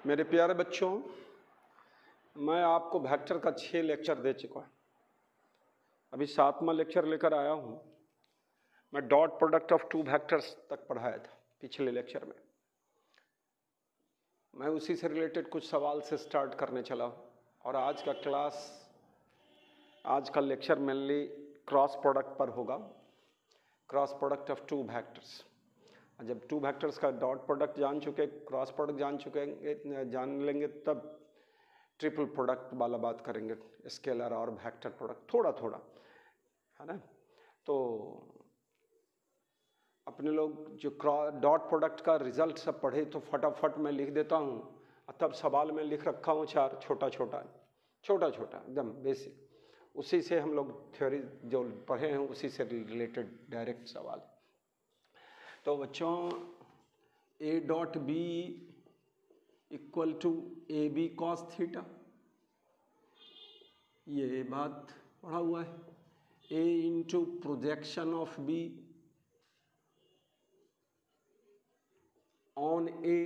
मेरे प्यारे बच्चों, मैं आपको वेक्टर का 6 लेक्चर दे चुका हूँ। अभी 7वां लेक्चर लेकर आया हूँ। मैं dot product of two vectors तक पढ़ाया था पिछले लेक्चर में। मैं उसी से रिलेटेड कुछ सवाल से स्टार्ट करने चला हूँ और आज का लेक्चर मेनली क्रॉस प्रोडक्ट पर होगा, cross product of two vectors. जब टू वेक्टर्स का डॉट प्रोडक्ट जान चुके, क्रॉस प्रोडक्ट जान लेंगे, तब ट्रिपल प्रोडक्ट वाला बात करेंगे, स्केलर और वेक्टर प्रोडक्ट थोड़ा थोड़ा, है ना। तो अपने लोग जो डॉट प्रोडक्ट का रिजल्ट सब पढ़े तो फटाफट मैं लिख देता हूँ, तब सवाल में लिख रखा हूँ 4 छोटा छोटा एकदम बेसिक। उसी से हम लोग थ्योरी जो पढ़े हैं उसी से रिलेटेड डायरेक्ट सवाल। तो बच्चों, A dot B equal to A B cos theta, ये बात पढ़ा हुआ है। A into projection of B on A,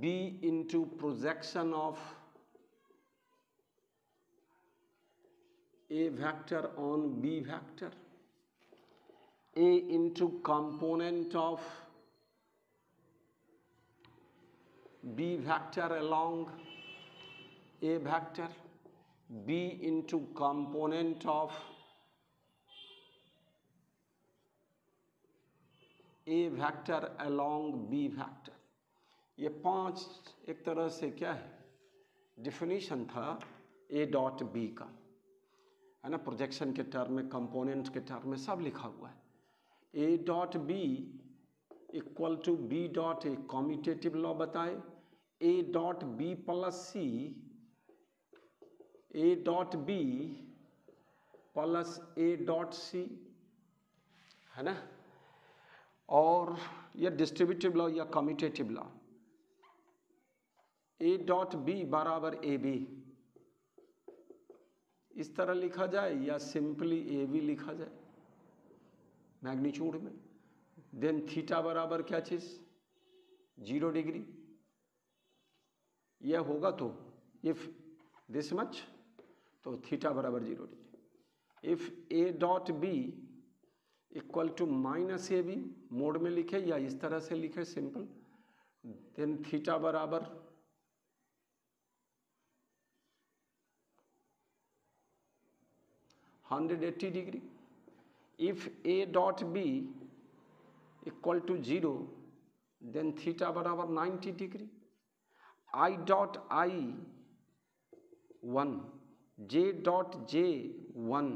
B into projection of A vector on B vector, A into component of B vector along A vector, B into component of A vector along B vector। ये 5 एक तरह से क्या है, definition था A dot B का, है ना। प्रोजेक्शन के टर्म में, कंपोनेंट के टर्म में सब लिखा हुआ है। A dot B equal to B dot A, commutative law बताए। A dot B plus C, A dot B plus A dot C, है ना। और यह डिस्ट्रीब्यूटिव लॉ या commutative law, A dot B बराबर ए बी, इस तरह लिखा जाए या सिंपली ए बी लिखा जाए मैग्नीट्यूड में। देन थीटा बराबर क्या चीज, 0 डिग्री। यह होगा तो इफ दिस मच, तो थीटा बराबर 0 डिग्री। If A dot B equal to minus A B, mode में लिखे या इस तरह से लिखे सिंपल, देन थीटा बराबर 180 degree. If A dot B equal to 0, then theta बराबर 90 degree. I dot I 1, J dot J 1,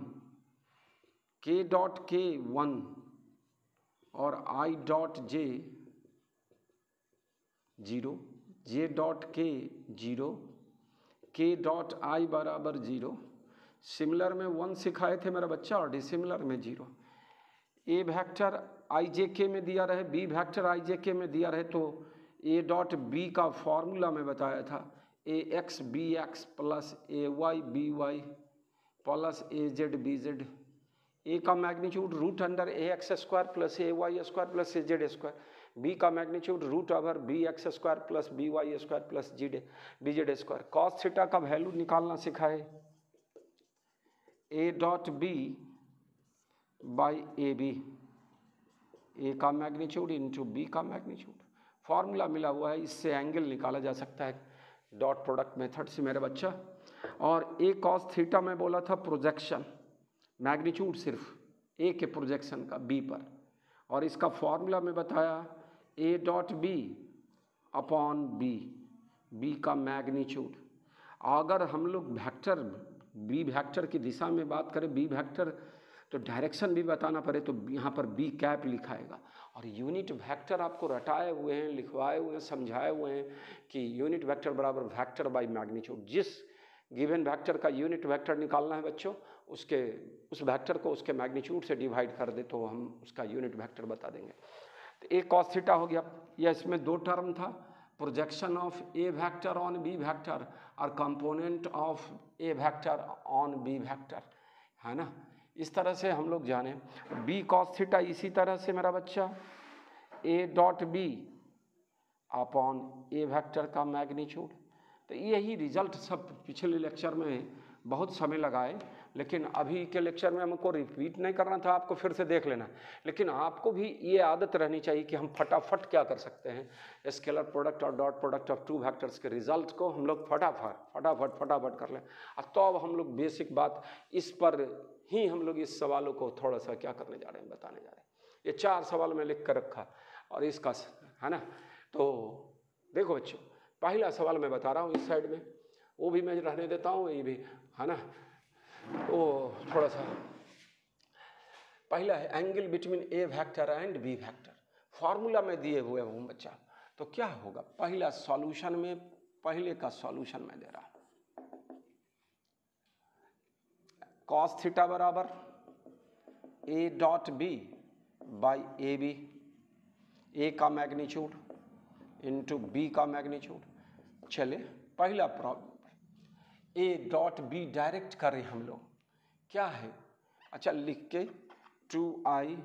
K dot K 1 और I dot J 0, J dot K 0, K dot I बराबर 0। Similar में 1 सिखाए थे मेरा बच्चा और डिसिमिलर में 0। ए वेक्टर आई जे के में दिया रहे, बी वेक्टर आई जे के में दिया रहे, तो ए डॉट बी का फॉर्मूला में बताया था, A X B X plus A Y B Y plus A Z B Z. A का magnitude root under A X square plus A Y square plus A Z square, B का magnitude root over B X square plus B Y square plus B Z square. Cos theta का value निकालना सिखाए, A dot B by A B, A का magnitude into B का magnitude. Formula मिला हुआ है, इससे एंगल निकाला जा सकता है डॉट प्रोडक्ट मेथड से मेरे बच्चा। और ए कॉस थीटा में बोला था प्रोजेक्शन, मैग्नीट्यूड सिर्फ ए के प्रोजेक्शन का बी पर, और इसका फॉर्मूला में बताया A dot B upon B, B का मैग्नीट्यूड। अगर हम लोग वेक्टर बी वेक्टर की दिशा में बात करें, बी वेक्टर, तो डायरेक्शन भी बताना पड़े तो यहाँ पर बी कैप लिखाएगा। और यूनिट वेक्टर आपको रटाए हुए हैं, लिखवाए हुए हैं, समझाए हुए हैं कि यूनिट वेक्टर बराबर वेक्टर बाय मैग्नीट्यूड। जिस गिवन वेक्टर का यूनिट वेक्टर निकालना है बच्चों, उस वेक्टर को उसके मैग्नीट्यूड से डिवाइड कर दे तो हम उसका यूनिट वेक्टर बता देंगे। तो ए कॉस थीटा हो गया। यह इसमें 2 टर्म था, projection of A vector on B vector और component of A vector on B vector, है ना। इस तरह से हम लोग जाने बी कॉस थीटा। इसी तरह से मेरा बच्चा A dot B upon A vector का मैग्नीट्यूड। तो यही रिजल्ट सब पिछले लेक्चर में बहुत समय लगाए, लेकिन अभी के लेक्चर में हमको रिपीट नहीं करना था, आपको फिर से देख लेना। लेकिन आपको भी ये आदत रहनी चाहिए कि हम फटाफट क्या कर सकते हैं, स्केलर प्रोडक्ट और dot product of two vectors के रिजल्ट को हम लोग फटाफट कर लें। तो अब हम लोग बेसिक बात इस पर ही हम लोग इस सवालों को थोड़ा सा क्या करने जा रहे हैं, बताने जा रहे हैं। ये 4 सवाल में लिख कर रखा और इसका है ना। तो देखो बच्चों, पहला सवाल मैं बता रहा हूँ इस साइड में, वो भी मैं रहने देता हूँ, ये भी है ना। तो थोड़ा सा पहला है angle between A vector and B vector. Formula में दिए हुए हूँ बच्चा, तो क्या होगा पहला सॉल्यूशन में, पहले का सॉल्यूशन में दे रहा हूँ। कॉस थीटा बराबर A dot B by A B, A का मैग्नीट्यूड इंटू बी का मैग्नीट्यूड। चले पहला problem, A dot B direct करें हम लोग, क्या है, अच्छा लिख के 2i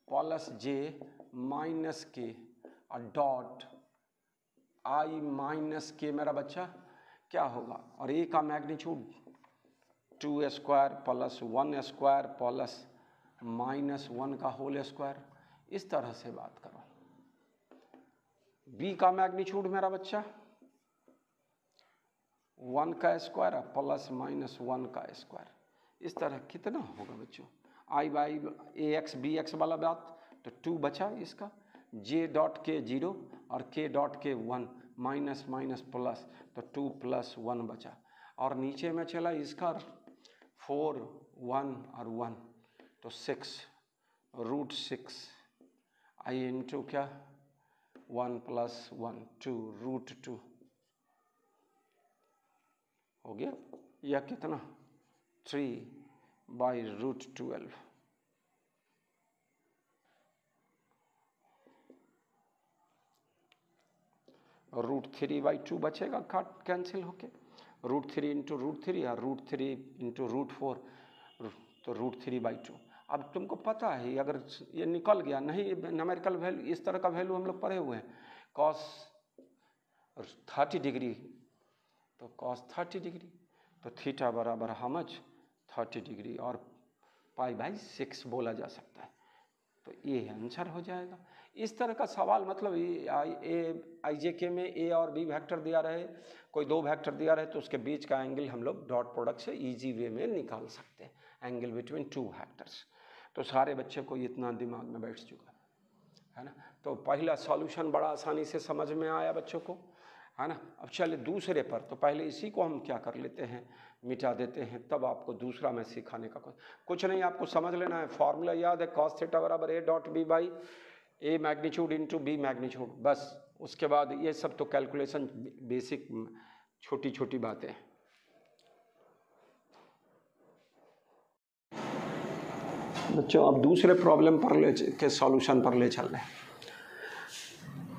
प्लस जे माइनस के और डॉट i माइनस के मेरा बच्चा क्या होगा, और ए का magnitude 2 square plus 1 square plus minus 1 का होल स्क्वायर। इस तरह से बात करो। बी का मैग्नीट्यूड मेरा बच्चा 1 का स्क्वायर प्लस माइनस 1 का स्क्वायर। इस तरह कितना होगा बच्चों, I by A X B X वाला बात, तो 2 बचा इसका, जे डॉट के 0 और के डॉट के 1, माइनस माइनस प्लस, तो 2 प्लस 1 बचा। और नीचे में चला इसका 4 1 और 1, तो 6 रूट 6 आई इंटू क्या 1 प्लस 1 2 रूट 2 हो गया, या कितना 3 बाई रूट 12। रूट 3 बाई 2 बचेगा, काट कैंसिल होके, रूट 3 इंटू रूट 3 या रूट 3 इंटू रूट 4, तो रूट 3 बाई 2। अब तुमको पता है अगर ये निकल गया, नहीं न्यूमेरिकल वैल्यू इस तरह का वैल्यू हम लोग पढ़े हुए हैं, कॉस 30 डिग्री, तो कॉस 30 डिग्री, तो थीटा बराबर हाउ मच 30 डिग्री और पाई बाई 6 बोला जा सकता है। तो ये आंसर हो जाएगा। इस तरह का सवाल मतलब IJK में ए और बी वेक्टर दिया रहे, कोई 2 वेक्टर दिया रहे, तो उसके बीच का एंगल हम लोग डॉट प्रोडक्ट से इजी वे में निकाल सकते हैं, एंगल बिटवीन 2 वेक्टर्स। तो सारे बच्चे को इतना दिमाग में बैठ चुका है ना। तो पहला सॉल्यूशन बड़ा आसानी से समझ में आया बच्चों को, है ना। अब चलिए दूसरे पर, तो पहले इसी को हम क्या कर लेते हैं, मिटा देते हैं, तब आपको दूसरा में सिखाने का कुछ नहीं, आपको समझ लेना है। फॉर्मूला याद है, कॉस थीटा बराबर A dot B by A magnitude into B magnitude, बस। उसके बाद ये सब तो कैलकुलेशन बेसिक छोटी छोटी बातें। बच्चों अब दूसरे प्रॉब्लम पर के सॉल्यूशन पर ले चल रहे हैं।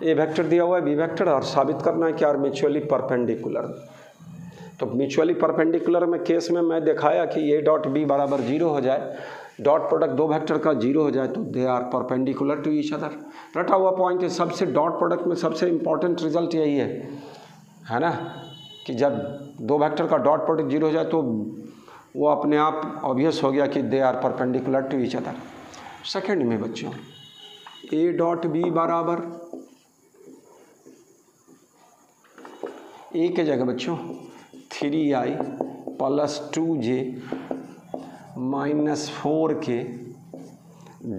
ए वेक्टर दिया हुआ है, बी वेक्टर, और साबित करना है कि आर म्यूचुअली परपेंडिकुलर। तो म्यूचुअली परपेंडिकुलर में केस में मैं दिखाया कि ए डॉट बी बराबर 0 हो जाए, डॉट प्रोडक्ट 2 वेक्टर का 0 हो जाए, तो they are perpendicular to each other. रटा हुआ पॉइंट है, सबसे डॉट प्रोडक्ट में सबसे इंपॉर्टेंट रिजल्ट यही है ना, कि जब 2 वेक्टर का डॉट प्रोडक्ट 0 हो जाए तो वो अपने आप ऑब्वियस हो गया कि they are perpendicular to each other. Second में बच्चों ए डॉट बी बराबर ए के जगह बच्चों 3i plus 2j minus 4k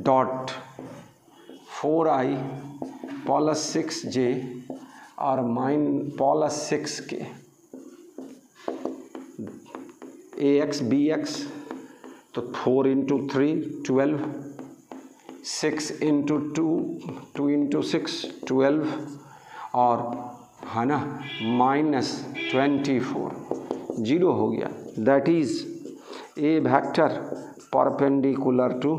dot 4i plus 6j और प्लस 6k ax bx, तो 4 इंटू 3 12, 6 इंटू 2 इंटू 6 12, और है ना माइनस 24 0 हो गया। That is A vector perpendicular to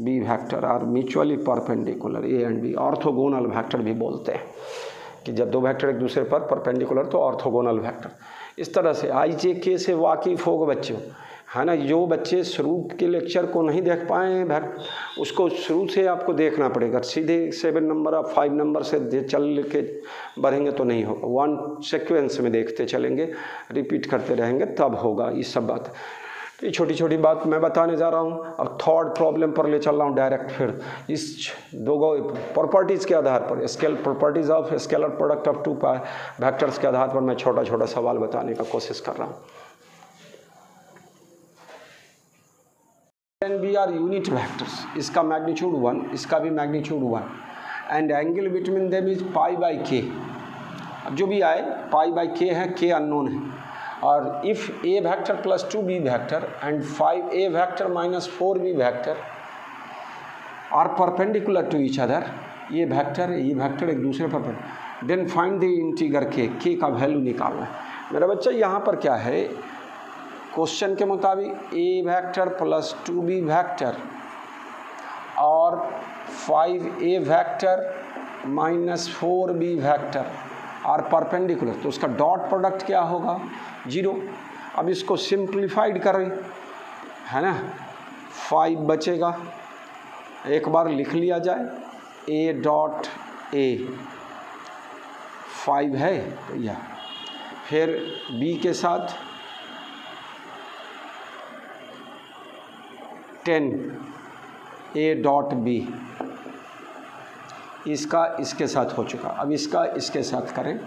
B vector और mutually perpendicular, A and B. Orthogonal vector भी बोलते हैं कि जब 2 वेक्टर एक दूसरे पर परपेंडिकुलर तो ऑर्थोगोनल वेक्टर। इस तरह से IJK से वाकिफ होगा बच्चों, है ना। जो बच्चे शुरू के लेक्चर को नहीं देख पाए हैं उसको शुरू से आपको देखना पड़ेगा। सीधे 7 नंबर और 5 नंबर से चल के बढ़ेंगे तो नहीं होगा, 1 सीक्वेंस में देखते चलेंगे, रिपीट करते रहेंगे तब होगा ये सब बात। तो ये छोटी छोटी बात मैं बताने जा रहा हूँ। अब थर्ड प्रॉब्लम पर ले चल रहा हूँ डायरेक्ट। फिर इस दो प्रॉपर्टीज़ के आधार पर, scale properties of scalar product of 2 vectors के आधार पर मैं छोटा छोटा सवाल बताने का कोशिश कर रहा हूँ। बी आर यूनिट वेक्टर्स, इसका मैग्नीट्यूड 1, इसका भी magnitude 1, and angle between them is pi by के। अब जो भी आए पाई बाई के है, के अननोन है। और if A vector plus 2b vector and 5a vector minus 4b vector are perpendicular to each other, ये वेक्टर एक दूसरे पर, देन फाइंड द इंटीग्रल के का वैल्यू निकालना है। मेरा बच्चा यहाँ पर क्या है, क्वेश्चन के मुताबिक a vector plus 2b vector और 5a vector minus 4b vector और परपेंडिकुलर, तो उसका डॉट प्रोडक्ट क्या होगा, 0। अब इसको सिंप्लीफाइड करें, है ना, 5 बचेगा, एक बार लिख लिया जाए, a डॉट a 5 है तो यह, फिर b के साथ 10 a डॉट b, इसका इसके साथ हो चुका। अब इसका इसके साथ करें,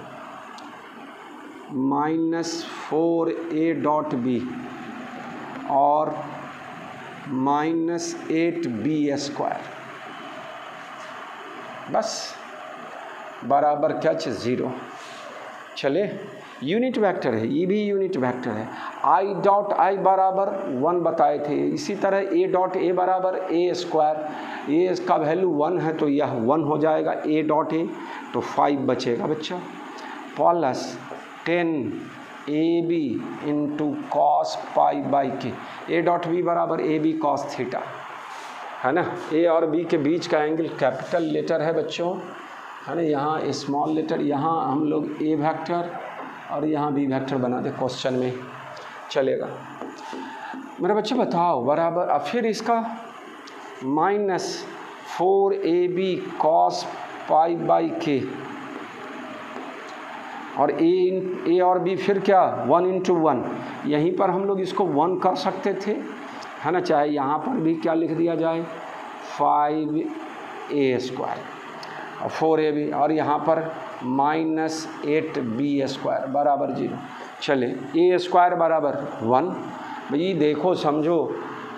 माइनस 4a डॉट b और माइनस 8b स्क्वायर, बस बराबर क्या चीज़, 0। चले, यूनिट वेक्टर है, ये भी यूनिट वेक्टर है। आई डॉट आई बराबर 1 बताए थे, इसी तरह ए डॉट ए बराबर ए स्क्वायर, ए इसका वैल्यू 1 है तो यह 1 हो जाएगा, ए डॉट ए तो 5 बचेगा बच्चा, plus 10 A B into cos pi by K, A dot B बराबर ए बी कॉस थीटा, है ना। ए और बी के बीच का एंगल कैपिटल लेटर है बच्चों, है ना, यहाँ स्मॉल लेटर, यहाँ हम लोग ए वेक्टर और यहाँ बी वेक्टर बना दे, क्वेश्चन में चलेगा। मेरा बच्चा बताओ बराबर, अब फिर इसका minus 4ab cos pi by के और ए और बी फिर क्या 1 इंटू 1, यहीं पर हम लोग इसको 1 कर सकते थे, है ना, चाहे यहाँ पर भी क्या लिख दिया जाए 5a स्क्वायर और 4ab और यहाँ पर माइनस 8b स्क्वायर बराबर 0। चले, ए स्क्वायर बराबर 1, भाई देखो समझो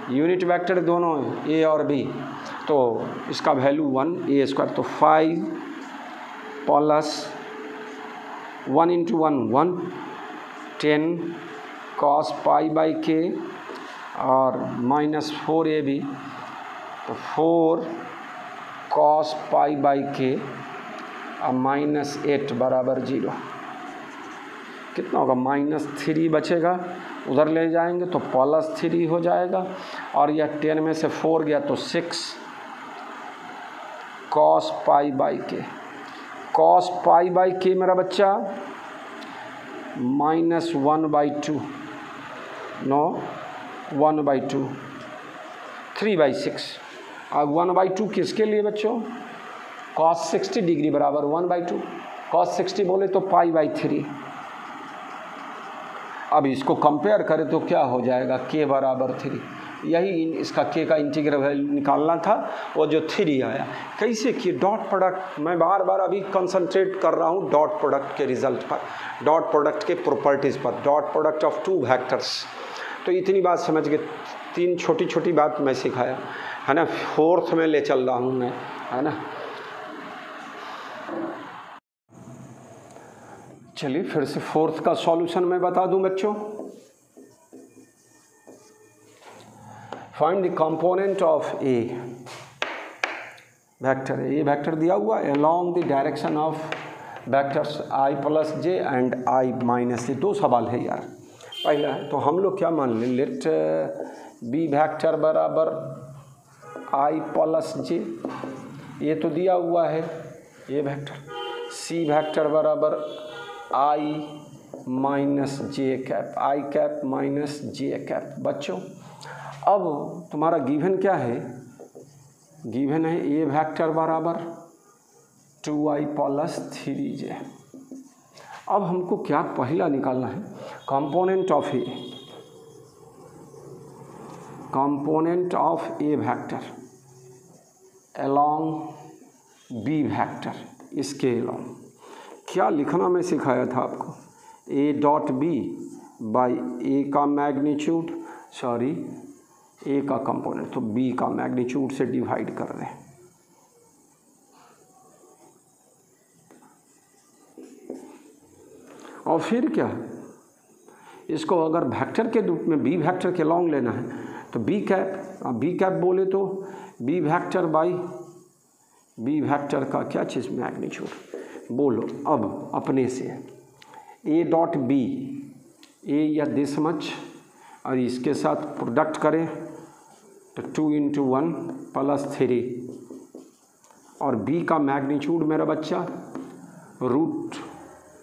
यूनिट वेक्टर दोनों ए और बी, तो इसका वैल्यू 1 ए स्क्वायर, तो 5 plus 1 into 1 1, 10 cos pi by के और माइनस 4ab, तो 4 कॉस पाई बाई के और माइनस 8 बराबर 0। कितना होगा, माइनस 3 बचेगा, उधर ले जाएंगे तो प्लस 3 हो जाएगा, और यह 10 में से 4 गया तो 6 कॉस पाई बाई के, कॉस पाई बाई के मेरा बच्चा माइनस 1/2, नो 1/2, 3/6, और 1/2 किसके लिए बच्चों, कॉस 60 डिग्री बराबर 1/2, कॉस 60 बोले तो π/3। अब इसको कंपेयर करें तो क्या हो जाएगा, k बराबर 3, यही इसका k का इंटीग्रल वैल्यू निकालना था, वो जो 3 आया। कैसे कि डॉट प्रोडक्ट, मैं बार बार अभी कंसंट्रेट कर रहा हूँ डॉट प्रोडक्ट के रिजल्ट पर, डॉट प्रोडक्ट के प्रॉपर्टीज़ पर, डॉट प्रोडक्ट ऑफ 2 वेक्टर्स। तो इतनी बात समझ गए, 3 छोटी छोटी बात मैं सिखाया, है ना। 4th में ले चल रहा हूँ मैं, है ना। चलिए फिर से 4th का सॉल्यूशन मैं बता दूं बच्चों। Find the component of A vector, A vector दिया हुआ along the direction of vectors i plus J and i minus J. 2 सवाल है यार। पहला है तो हम लोग क्या मान लें, लेट बी वेक्टर बराबर i प्लस जे, ये तो दिया हुआ है ये वेक्टर। सी वेक्टर बराबर i minus J cap, I cap minus J cap. बच्चों अब तुम्हारा गिवन क्या है, गिवन है ए वेक्टर बराबर 2i प्लस 3j। अब हमको क्या पहला निकालना है, component of A, component of A vector along B vector, इसके अलॉन्ग क्या लिखना मैं सिखाया था आपको, A dot B by A का मैग्नीट्यूड, सॉरी ए का कंपोनेंट, तो बी का मैग्नीट्यूड से डिवाइड कर दें। और फिर क्या, इसको अगर वेक्टर के रूप में बी वेक्टर के लॉन्ग लेना है तो बी कैप बोले तो B vector by B vector का क्या चीज़, मैग्नीट्यूड। बोलो अब अपने से, ए डॉट बी, ए या दिस मच, और इसके साथ प्रोडक्ट करें तो 2 × 1 प्लस 3, और बी का मैग्नीट्यूड मेरा बच्चा रूट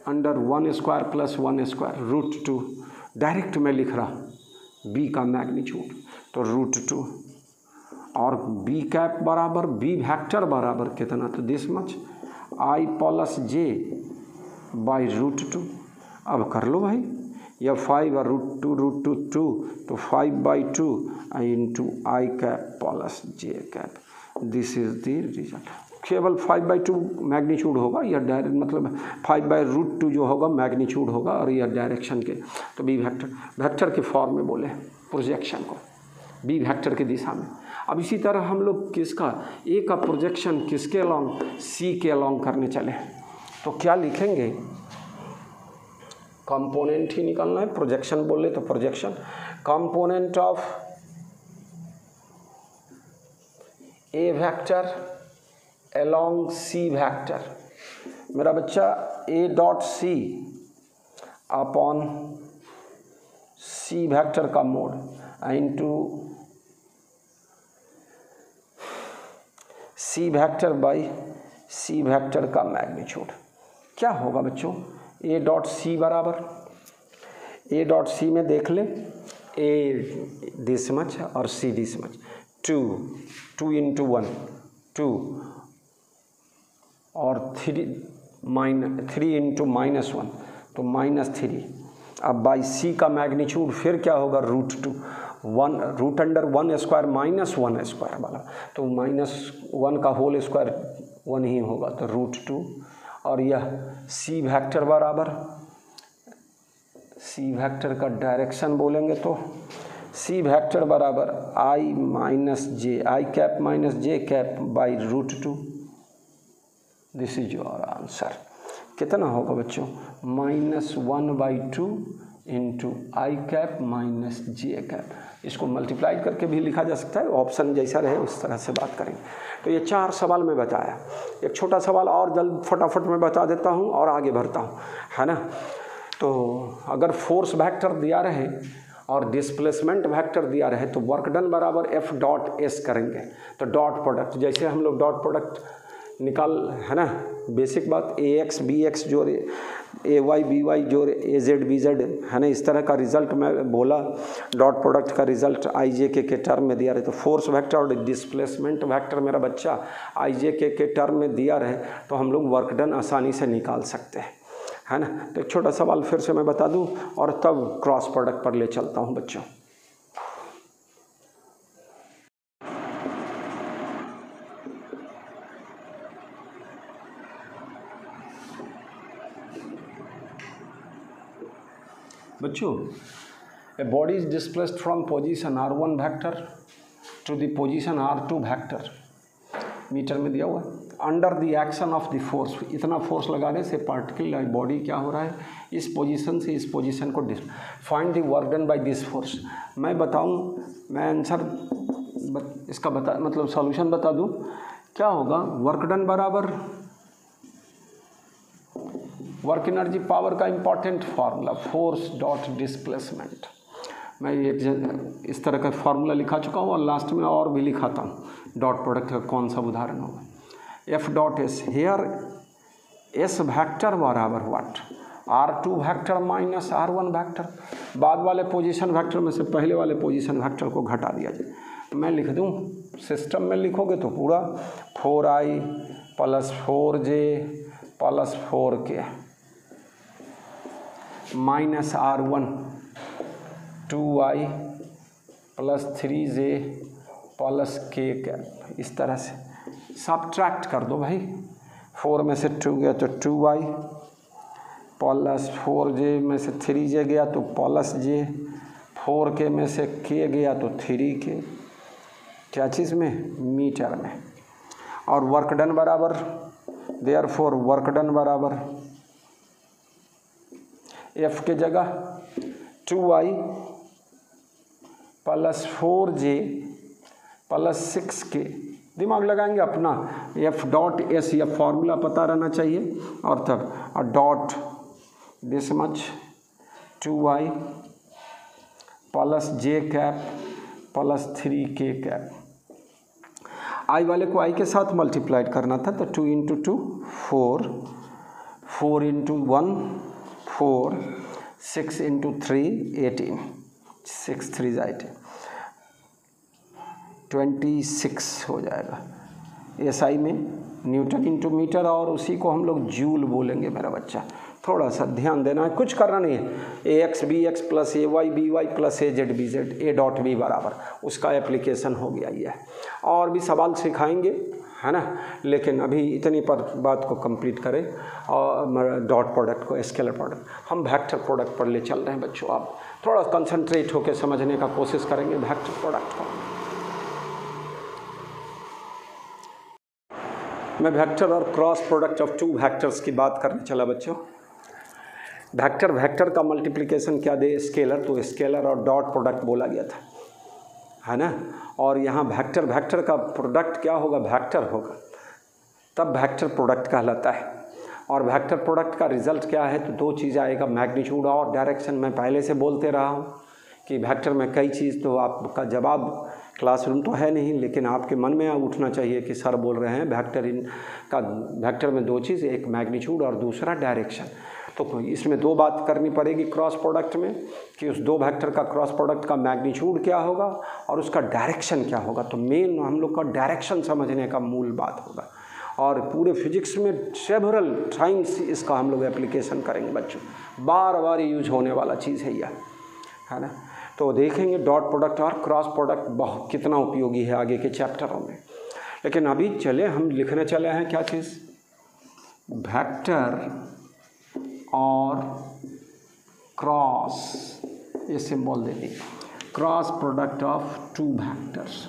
अंडर 1² प्लस 1² √2, डायरेक्ट मैं लिख रहा बी का मैग्नीट्यूड तो √2, और बी कैप बराबर बी वेक्टर बराबर कितना, तो this much I plus J by √2। अब कर लो भाई, या 5 और √2 2, तो 5/2 into I cap plus J cap, this is the result. केवल 5/2 मैग्नीट्यूड होगा, या डायरेक्ट मतलब 5/√2 जो होगा मैग्नीट्यूड होगा, और यह डायरेक्शन के, तो बी वेक्टर के फॉर्म में बोले प्रोजेक्शन को बी वेक्टर की दिशा में। अब इसी तरह हम लोग किसका, ए का प्रोजेक्शन किसके अलॉन्ग, सी के अलॉन्ग करने चले, तो क्या लिखेंगे, कंपोनेंट ही निकालना है, प्रोजेक्शन बोले तो projection, component of A vector along C vector, मेरा बच्चा A dot C upon C vector का mod into C vector by C vector का मैग्नीट्यूड। क्या होगा बच्चों, ए डॉट सी बराबर, ए डॉट सी में देख ले, ए दिस मच और सी दिस मच, 2 × 1 2, और 3 × -1 तो -3। अब बाई सी का मैग्नीट्यूड फिर क्या होगा, √2, 1 रूट अंडर 1² माइनस 1² वाला, तो -1 का होल स्क्वायर 1 ही होगा, तो √2, और यह सी वेक्टर बराबर, सी वेक्टर का डायरेक्शन बोलेंगे तो सी वेक्टर बराबर I minus J, I cap minus J cap by √2, this is your answer. कितना होगा बच्चों, -1/2 into I cap minus J cap. इसको मल्टीप्लाई करके भी लिखा जा सकता है, ऑप्शन जैसा रहे उस तरह से बात करेंगे। तो ये 4 सवाल में बताया, एक छोटा सवाल और जल्द फटाफट में बता देता हूँ और आगे बढ़ता हूँ, है ना। तो अगर फोर्स वेक्टर दिया रहे और डिस्प्लेसमेंट वेक्टर दिया रहे तो वर्क डन बराबर F डॉट S करेंगे, तो डॉट प्रोडक्ट, जैसे हम लोग डॉट प्रोडक्ट निकाल, है ना, बेसिक बात, AX BX जोड़ AY BY जोड़ AZ BZ, है ना, इस तरह का रिजल्ट मैं बोला। डॉट प्रोडक्ट का रिजल्ट IJ के टर्म में दिया रहे, तो फोर्स वेक्टर और डिस्प्लेसमेंट वेक्टर मेरा बच्चा IJ के टर्म में दिया रहे तो हम लोग वर्क डन आसानी से निकाल सकते हैं, है ना। तो एक छोटा सवाल फिर से मैं बता दूं और तब क्रॉस प्रोडक्ट पर ले चलता हूं बच्चों। बच्चों, a body is displaced from position R1 vector to the position R2 vector, meter में दिया हुआ है, under the action of the force, इतना फोर्स लगाने से पार्टिकल बॉडी क्या हो रहा है, इस पोजीशन से इस पोजीशन को find the work done by this force. मैं बताऊं, मैं आंसर इसका मतलब सॉल्यूशन बता दूं, क्या होगा, वर्क डन बराबर वर्क एनर्जी पावर का important formula force dot displacement. मैं ये इस तरह का फार्मूला लिखा चुका हूँ और लास्ट में और भी लिखाता हूँ, डॉट प्रोडक्ट का कौन सा उदाहरण होगा। F dot S, here S vector बराबर what, R2 vector minus R1 vector, बाद वाले पोजीशन वेक्टर में से पहले वाले पोजीशन वेक्टर को घटा दिया जाए। मैं लिख दूं, सिस्टम में लिखोगे तो पूरा 4i plus 4j plus 4k minus R1 2i plus 3j plus k cap, इस तरह से सब्ट्रैक्ट कर दो भाई। 4 में से 2 गया तो 2i प्लस 4j में से 3j गया तो प्लस j, 4k में से k गया तो 3k, क्या चीज़ में, मीटर में। और वर्क डन बराबर, देयरफॉर वर्क डन बराबर F के जगह 2i plus 4j plus 6k, दिमाग लगाएंगे अपना। F डॉट एस, या फॉर्मूला पता रहना चाहिए, और तब dot this much 2i plus j cap plus 3k cap. i वाले को i के साथ मल्टीप्लाइड करना था, तो 2 इंटू 2 4, 4 इंटू 1 4, 6 इंटू 3 18, 6 3 18, 26 हो जाएगा। SI में न्यूटन इंटू मीटर, और उसी को हम लोग जूल बोलेंगे मेरा बच्चा। थोड़ा सा ध्यान देना है, कुछ करना नहीं है। AX BX plus AY BY plus AZ BZ A dot B बराबर, उसका एप्लीकेशन हो गया ये। और भी सवाल सिखाएंगे, है ना, लेकिन अभी इतनी पर बात को कंप्लीट करें। और डॉट प्रोडक्ट को, स्केलर प्रोडक्ट, हम वेक्टर प्रोडक्ट पर ले चल रहे हैं बच्चों। आप थोड़ा कंसंट्रेट होकर समझने का कोशिश करेंगे वेक्टर प्रोडक्ट को। मैं वेक्टर और cross product of two vectors की बात करने चला बच्चों। वेक्टर वेक्टर का मल्टीप्लिकेशन क्या दे, स्केलर, तो स्केलर और डॉट प्रोडक्ट बोला गया था, है ना। और यहाँ वेक्टर वेक्टर का प्रोडक्ट क्या होगा, वेक्टर होगा, तब वेक्टर प्रोडक्ट कहलाता है। और वेक्टर प्रोडक्ट का रिजल्ट क्या है, तो दो चीज़ आएगा, मैग्नीट्यूड और डायरेक्शन। मैं पहले से बोलते रहा हूँ कि वेक्टर में कई चीज़, तो आपका जवाब क्लासरूम तो है नहीं, लेकिन आपके मन में उठना चाहिए कि सर बोल रहे हैं वेक्टर में दो चीज़, एक मैग्नीट्यूड और दूसरा डायरेक्शन। तो इसमें दो बात करनी पड़ेगी क्रॉस प्रोडक्ट में, कि उस दो वेक्टर का क्रॉस प्रोडक्ट का मैग्नीट्यूड क्या होगा और उसका डायरेक्शन क्या होगा। तो मेन हम लोग का डायरेक्शन समझने का मूल बात होगा। और पूरे फिजिक्स में सेवरल टाइम्स इसका हम लोग एप्लीकेशन करेंगे बच्चों, बार बार यूज होने वाला चीज़ है यह, है ना। तो देखेंगे डॉट प्रोडक्ट और क्रॉस प्रोडक्ट बहुत कितना उपयोगी है आगे के चैप्टरों में। लेकिन अभी चले, हम लिखने चले हैं क्या चीज़, वेक्टर और क्रॉस, ये सिंबल दे दी, cross product of two vectors.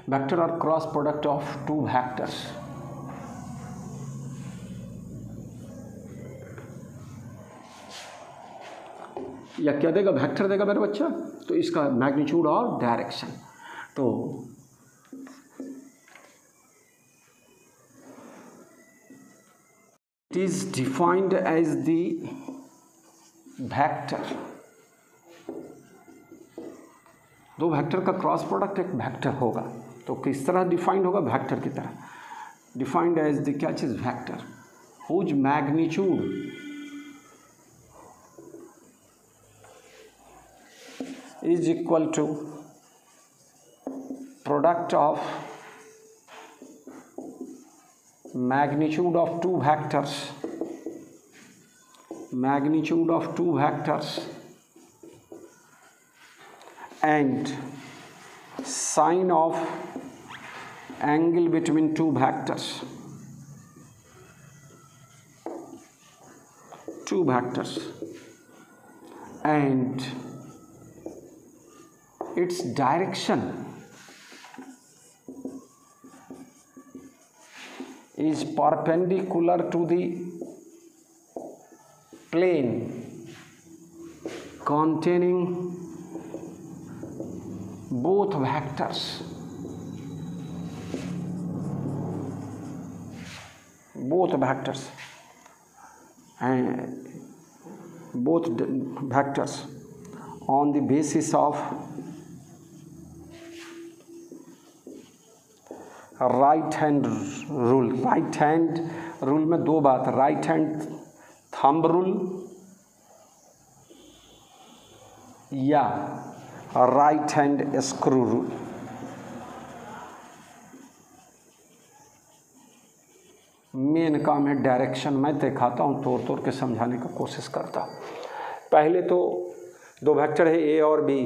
Vector और cross product of two vectors. या क्या देगा, वेक्टर देगा मेरा बच्चा, तो इसका मैग्नीट्यूड और डायरेक्शन। तो it is defined as the vector, दो वेक्टर का क्रॉस प्रोडक्ट एक वेक्टर होगा, तो किस तरह डिफाइंड होगा, वेक्टर की तरह डिफाइंड एज द क्या चीज, vector whose magnitude is equal to product of magnitude of two vectors, magnitude of two vectors and sine of angle between two vectors, and its direction is perpendicular to the plane containing both vectors, and both vectors on the basis of right hand rule. Right hand rule में दो बात, right hand thumb rule या right hand screw rule. Main काम है direction. मैं दिखाता हूँ, तोड़ तोड़ के समझाने की कोशिश करता हूँ। पहले तो दो वेक्टर है ए और बी,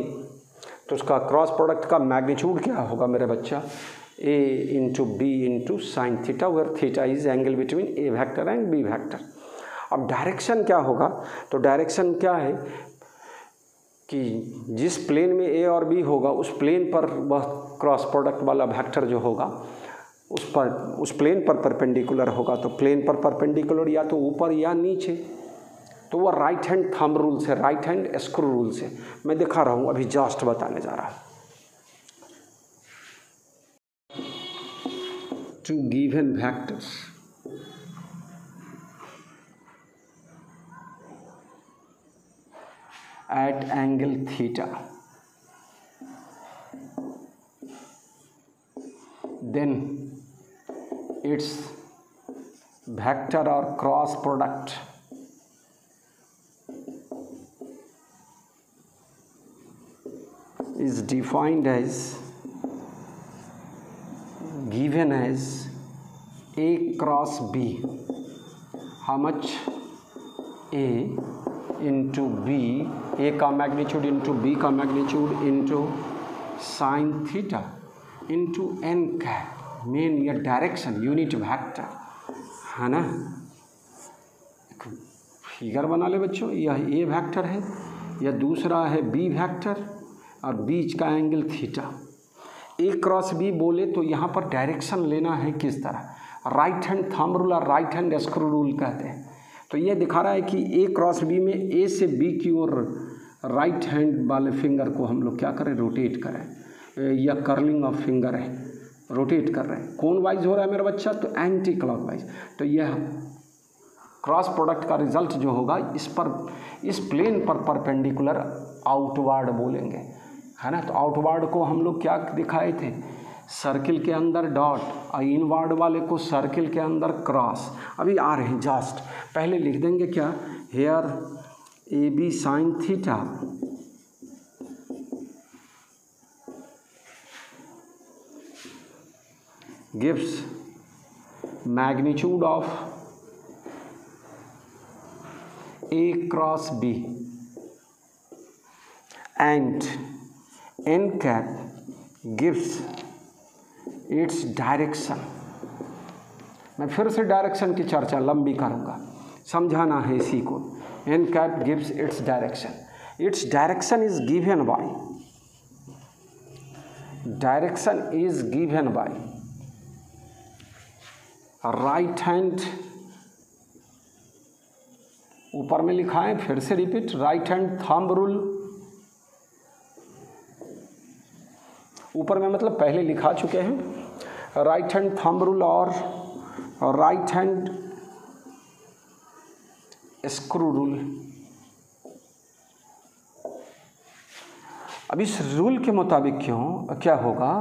तो उसका क्रॉस प्रोडक्ट का मैग्नीट्यूड क्या होगा मेरे बच्चा? A into B into sine theta, where theta is angle between A vector and B vector. अब डायरेक्शन क्या होगा? तो डायरेक्शन क्या है कि जिस प्लेन में ए और बी होगा उस प्लेन पर वह क्रॉस प्रोडक्ट वाला वेक्टर जो होगा उस प्लेन पर परपेंडिकुलर होगा। तो प्लेन पर परपेंडिकुलर या तो ऊपर या नीचे, तो वह राइट हैंड थंब रूल से, राइट हैंड स्क्रू रूल से मैं दिखा रहा हूँ, अभी जस्ट बताने जा रहा हूँ। Two given vectors at angle theta, then its vector or cross product is defined as, given as A cross B. How much? A into B, A का मैग्नीट्यूड इंटू B का magnitude into sine theta into n cap. Main या direction unit vector है ना। Figure बना ले बच्चों, यह A vector है, यह दूसरा है B वेक्टर और बीच का angle theta. A cross B बोले तो यहाँ पर डायरेक्शन लेना है किस तरह? राइट हैंड थंब रूल और राइट हैंड स्क्रू रूल कहते हैं। तो ये दिखा रहा है कि ए क्रॉस बी में ए से बी की ओर राइट हैंड वाले फिंगर को हम लोग क्या करें? रोटेट करें, या कर्लिंग ऑफ फिंगर है, रोटेट कर रहे हैं। कौन वाइज हो रहा है मेरा बच्चा? तो एंटी क्लॉकवाइज। तो यह क्रॉस प्रोडक्ट का रिजल्ट जो होगा इस प्लेन पर परपेंडिकुलर आउटवर्ड बोलेंगे, है ना। तो आउटवर्ड को हम लोग क्या दिखाए थे? सर्किल के अंदर डॉट और इनवर्ड वाले को सर्किल के अंदर क्रॉस। अभी आ रहे हैं जस्ट, पहले लिख देंगे क्या? Here A B sine theta gives magnitude of A cross B and N cap gives its direction. मैं फिर से डायरेक्शन की चर्चा लंबी करूँगा, समझाना है इसी को। N cap gives its direction. Its direction is given by, direction is given by right hand, ऊपर में लिखा है, फिर से repeat, right hand thumb rule. ऊपर में मतलब पहले लिखा चुके हैं, राइट हैंड थंब रूल और राइट हैंड स्क्रू रूल। अब इस रूल के मुताबिक क्या होगा?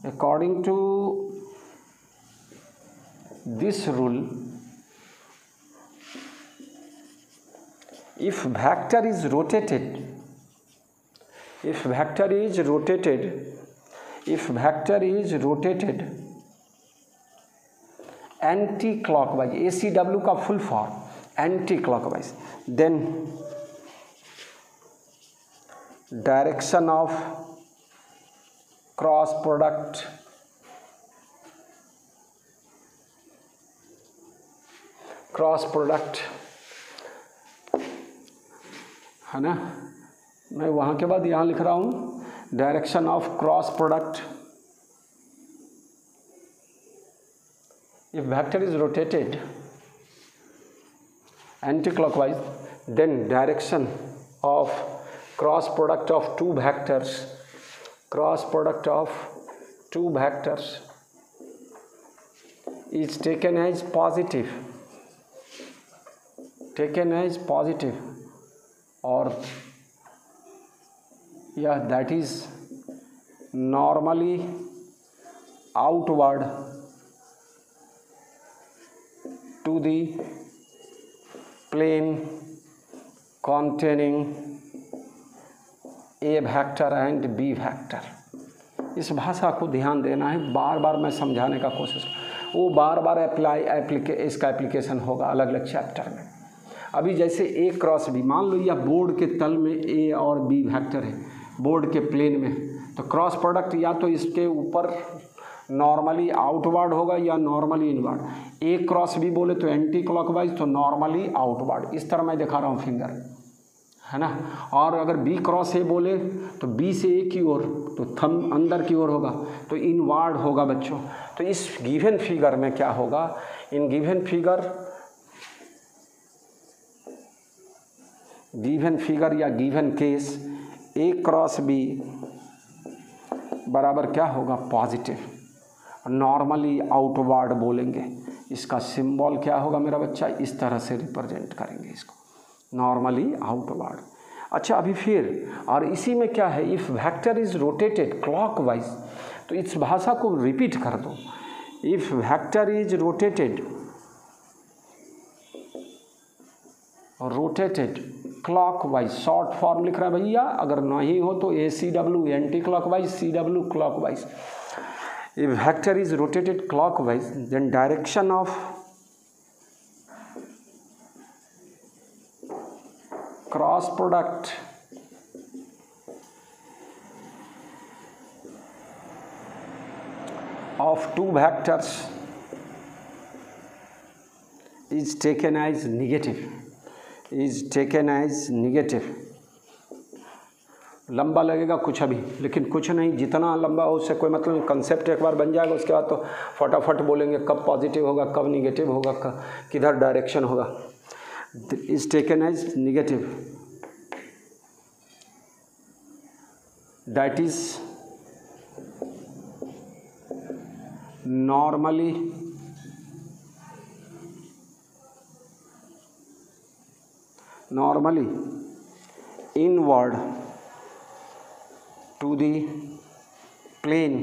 According to this rule, if vector is rotated, if vector is rotated anti-clockwise, ACW का full form anti-clockwise, then direction of cross product है ना। मैं वहाँ के बाद यहाँ लिख रहा हूँ, direction of cross product if vector is rotated anti-clockwise, then direction of cross product of two vectors is taken as positive, or that is normally outward to the plane containing A vector and B vector. इस भाषा को ध्यान देना है, बार बार मैं समझाने का कोशिश, वो बार बार इसका एप्लीकेशन होगा अलग अलग चैप्टर में। अभी जैसे ए क्रॉस बी, मान लो या बोर्ड के तल में ए और बी वेक्टर है, बोर्ड के प्लेन में, तो क्रॉस प्रोडक्ट या तो इसके ऊपर नॉर्मली आउटवर्ड होगा या नॉर्मली इनवर्ड। ए क्रॉस बी बोले तो एंटी क्लॉकवाइज, तो नॉर्मली आउटवर्ड। इस तरह मैं दिखा रहा हूँ फिंगर, है ना। और अगर बी क्रॉस ए बोले तो बी से ए की ओर, तो थंब अंदर की ओर होगा, तो इनवर्ड होगा बच्चों। तो इस गिवन फिगर में क्या होगा, इन गिवन फिगर या गिवन केस ए क्रॉस बी बराबर क्या होगा, पॉजिटिव, नॉर्मली आउटवर्ड बोलेंगे। इसका सिंबल क्या होगा मेरा बच्चा, इस तरह से रिप्रेजेंट करेंगे इसको, नॉर्मली आउटवर्ड। अच्छा अभी फिर, और इसी में क्या है, if vector is rotated clockwise, तो इस भाषा को रिपीट कर दो। If vector is rotated clockwise, short form लिख रहा है भैया, अगर नहीं हो तो ACW anti clockwise, CW clockwise. If vector is rotated clockwise, then direction of cross product of two vectors is taken as negative, लंबा लगेगा कुछ अभी, लेकिन कुछ नहीं, जितना लंबा हो उससे कोई मतलब नहीं। कंसेप्ट एक बार बन जाएगा, उसके बाद तो फटाफट बोलेंगे कब पॉजिटिव होगा, कब निगेटिव होगा, किधर डायरेक्शन होगा। Is taken as negative, that is normally inward to the plane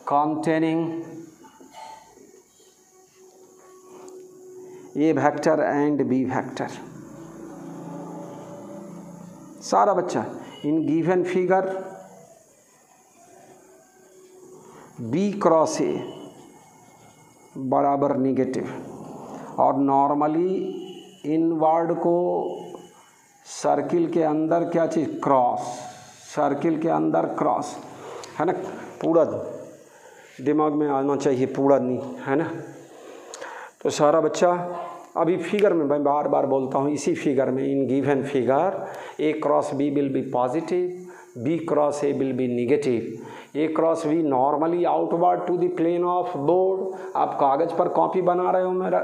containing A vector and B vector। सारा बच्चा, इन given figure B cross A बराबर निगेटिव, और नॉर्मली इनवर्ड को सर्किल के अंदर क्या चीज़, क्रॉस, सर्किल के अंदर क्रॉस, है ना। पूरा दिमाग में आना चाहिए, पूरा नहीं, है ना। तो सारा बच्चा, अभी फिगर में मैं बार बार बोलता हूँ, इसी फिगर में, in given figure A cross B will be positive, B cross A will be negative. A cross B normally outward to the plane of board. आप कागज़ पर कॉपी बना रहे हो, मेरा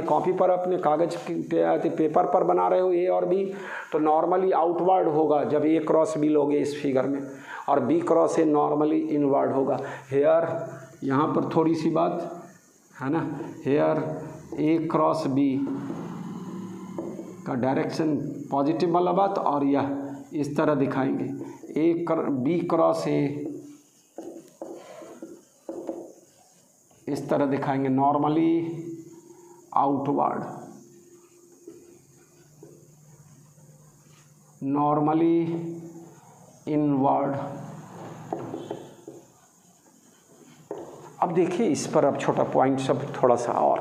कॉपी पर अपने कागज़ पेपर पर बना रहे हो ए और बी, तो नॉर्मली आउटवर्ड होगा जब ए क्रॉस बी लोगे इस फिगर में, और B cross A normally inward होगा। हेयर यहाँ पर थोड़ी सी बात है ना, हेयर ए क्रॉस बी का डायरेक्शन पॉजिटिव वाला बात, और यह इस तरह दिखाएंगे, बी क्रॉस ए इस तरह दिखाएंगे, नॉर्मली आउटवर्ड, नॉर्मली इनवर्ड। अब देखिए इस पर, अब छोटा पॉइंट सब थोड़ा सा और,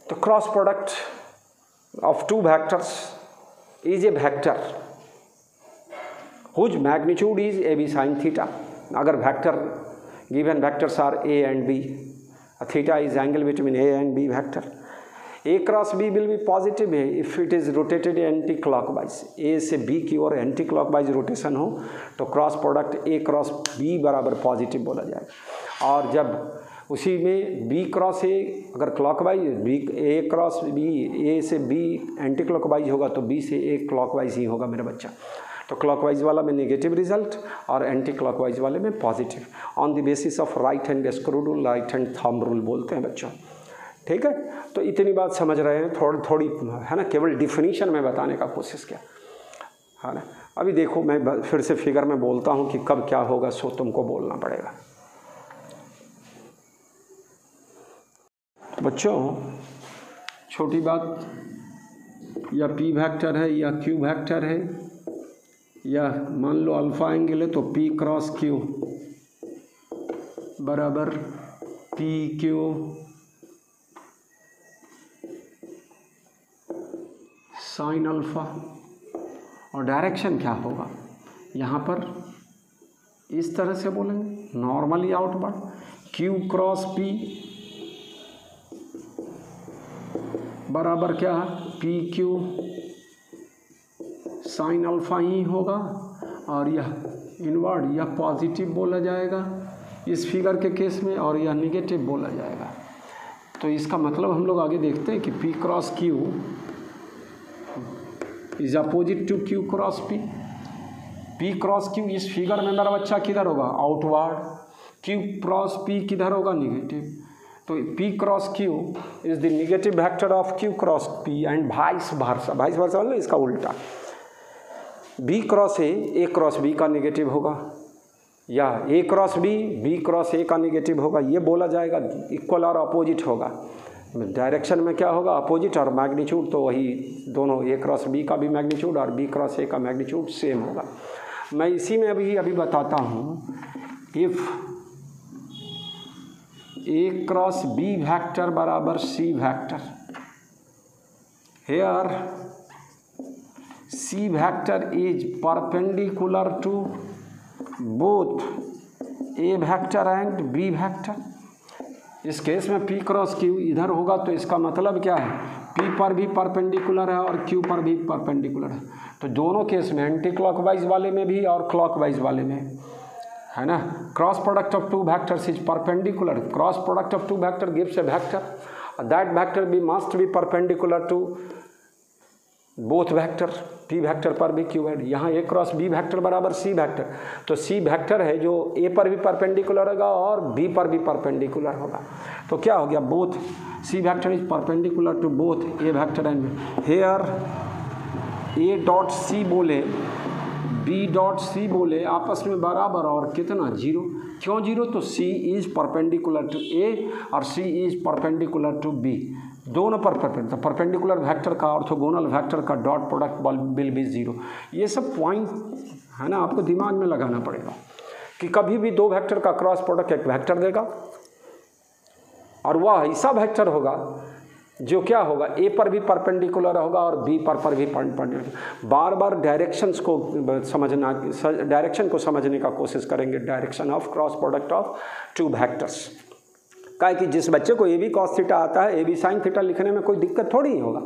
तो cross product of two vectors is A vector whose magnitude is AB sin theta. अगर vector given vectors are A and B, theta is angle between A and B vector, A cross B will be positive है if it is rotated anti clockwise। A से B की ओर anti clockwise rotation हो तो cross product A cross B बराबर positive बोला जाएगा। और जब उसी में B क्रॉस A अगर clockwise, B A cross B, A से B एंटी क्लॉकवाइज होगा तो B से A क्लॉकवाइज ही होगा मेरा बच्चा। तो क्लॉकवाइज वाला में नेगेटिव रिजल्ट और एंटी क्लॉकवाइज वाले में positive, on the basis of right hand screw rule, right hand thumb rule बोलते हैं बच्चों। ठीक है, तो इतनी बात समझ रहे हैं, थोड़ी है ना, केवल डिफिनीशन में बताने का कोशिश किया, है ना। अभी देखो मैं फिर से फिगर में बोलता हूँ कि कब क्या होगा, सो तुमको बोलना पड़ेगा। बच्चों छोटी बात, या पी वेक्टर है या क्यू वेक्टर है, या मान लो अल्फा एंगल है तो पी क्रॉस क्यू बराबर पी क्यू साइन अल्फा, और डायरेक्शन क्या होगा यहाँ पर इस तरह से बोलेंगे normally outward, Q cross P बराबर क्या पी क्यू साइन अल्फा ही होगा, और यह इनवर्ड यह पॉजिटिव बोला जाएगा इस फिगर के केस में, और यह निगेटिव बोला जाएगा। तो इसका मतलब हम लोग आगे देखते हैं कि P cross Q is opposite to Q cross P. P cross Q इस फिगर में मेरा बच्चा किधर होगा आउटवर्ड, क्यू क्रॉस पी किधर होगा निगेटिव। तो P cross Q is the negative vector of Q cross P and vice versa मतलब इसका उल्टा। B cross A cross B का निगेटिव होगा, या A cross B cross A का निगेटिव होगा, ये बोला जाएगा इक्वल और अपोजिट होगा। डायरेक्शन में क्या होगा अपोजिट, और मैग्नीट्यूड तो वही दोनों ए क्रॉस बी का भी मैग्नीट्यूड और बी क्रॉस ए का मैग्नीट्यूड सेम होगा। मैं इसी में अभी बताता हूँ, if A cross B vector बराबर C vector, here C vector is perpendicular to both A vector and B vector. इस केस में पी क्रॉस क्यू इधर होगा तो इसका मतलब क्या है, पी पर भी परपेंडिकुलर है और क्यू पर भी परपेंडिकुलर है। तो दोनों केस में एंटी क्लॉकवाइज वाले में भी और क्लॉकवाइज वाले में है ना, cross product of two vectors is perpendicular, cross product of two vector gives a vector, that vector be must be perpendicular to both vector, P vector पर भी क्यू वेक्टर। यहाँ ए क्रॉस बी वेक्टर बराबर C vector, तो C vector है जो ए पर भी perpendicular होगा और बी पर भी परपेंडिकुलर होगा। तो क्या हो गया, both C vector is perpendicular to both A vector and here A dot C बोले बी डॉट सी बोले आपस में बराबर, और कितना जीरो। क्यों जीरो, तो सी इज परपेंडिकुलर टू ए और सी इज परपेंडिकुलर टू बी, दोनों पर परपेंडिकुलर वेक्टर का ऑर्थोगोनल वेक्टर का dot product will be zero. ये सब पॉइंट है ना, आपको दिमाग में लगाना पड़ेगा कि कभी भी दो वेक्टर का क्रॉस प्रोडक्ट एक वेक्टर देगा, और वह ऐसा वेक्टर होगा जो क्या होगा ए पर भी परपेंडिकुलर होगा और बी पर भी परपेंडिकुलर। बार बार डायरेक्शंस को समझना, डायरेक्शन को समझने का कोशिश करेंगे, direction of cross product of two vectors. क्या है कि जिस बच्चे को ए बी कॉस थीटा आता है ए बी साइन थीटा लिखने में कोई दिक्कत थोड़ी ही होगा।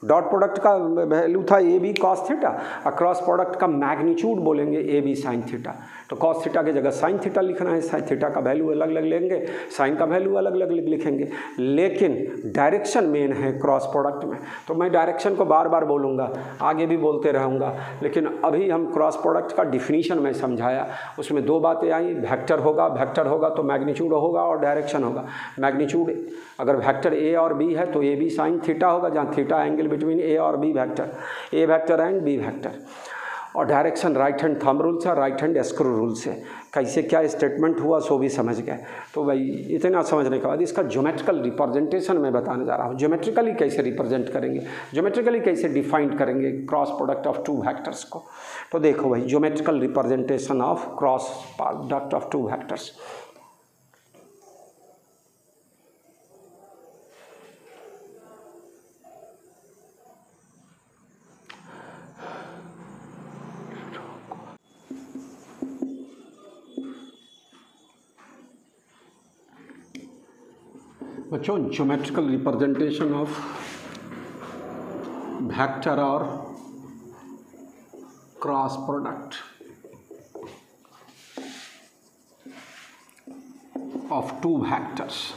डॉट प्रोडक्ट का वैल्यू था ए बी कॉस थीटा, और क्रॉस प्रोडक्ट का मैग्नीट्यूड बोलेंगे ए बी साइन थीटा। तो कॉस थीटा की जगह साइन थीटा लिखना है, साइन थीटा का वैल्यू अलग अलग लेंगे, साइन का वैल्यू अलग अलग लिखेंगे, लेकिन डायरेक्शन मेन है क्रॉस प्रोडक्ट में। तो मैं डायरेक्शन को बार बार बोलूँगा, आगे भी बोलते रहूँगा, लेकिन अभी हम क्रॉस प्रोडक्ट का डिफिनीशन में समझाया, उसमें दो बातें आई, वेक्टर होगा तो मैग्नीट्यूड होगा और डायरेक्शन होगा। मैग्नीट्यूड अगर वेक्टर ए और बी है तो ए बी साइन थीटा होगा, जहाँ थीटा एंगल बिटवीन ए और B vector, A vector and B vector. और direction right hand thumb rule से, राइट हैंड स्क्रू रूल से कैसे क्या स्टेटमेंट हुआ सो भी समझ गए। तो भाई इतना समझने के बाद इसका ज्योमेट्रिकल रिप्रेजेंटेशन मैं बताने जा रहा हूँ। ज्योमेट्रिकली कैसे रिप्रेजेंट करेंगे, ज्योमेट्रिकली कैसे डिफाइन करेंगे cross product of two vectors को। तो देखो भाई, geometrical representation of cross product of two vectors. बच्चों, ज्योमेट्रिकल रिप्रेजेंटेशन ऑफ वेक्टर और cross product of two vectors.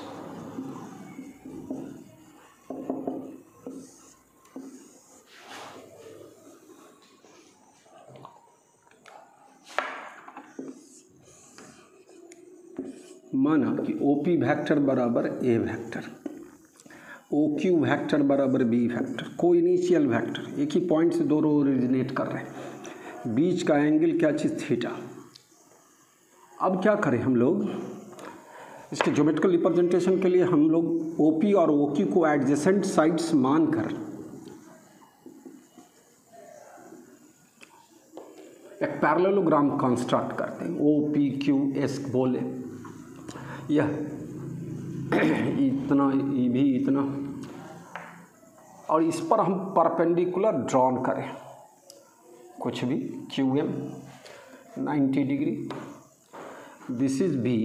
माना कि OP वेक्टर बराबर ए वेक्टर, OQ वेक्टर बराबर बी वेक्टर, को इनिशियल वेक्टर एक ही पॉइंट से दो रो ओरिजिनेट कर रहे हैं। बीच का एंगल क्या चीज़ थीटा। अब क्या करें हम लोग, इसके ज्योमेट्रिकल रिप्रेजेंटेशन के लिए हम लोग ओपी और ओक्यू को एडजेसेंट साइड्स मानकर एक पैरेललोग्राम कंस्ट्रक्ट करते हैं। ओ पी क्यू एस बोले, यह इतना, ये भी इतना, और इस पर हम परपेंडिकुलर ड्रॉन करें कुछ भी, Q M 90 degree, this is B,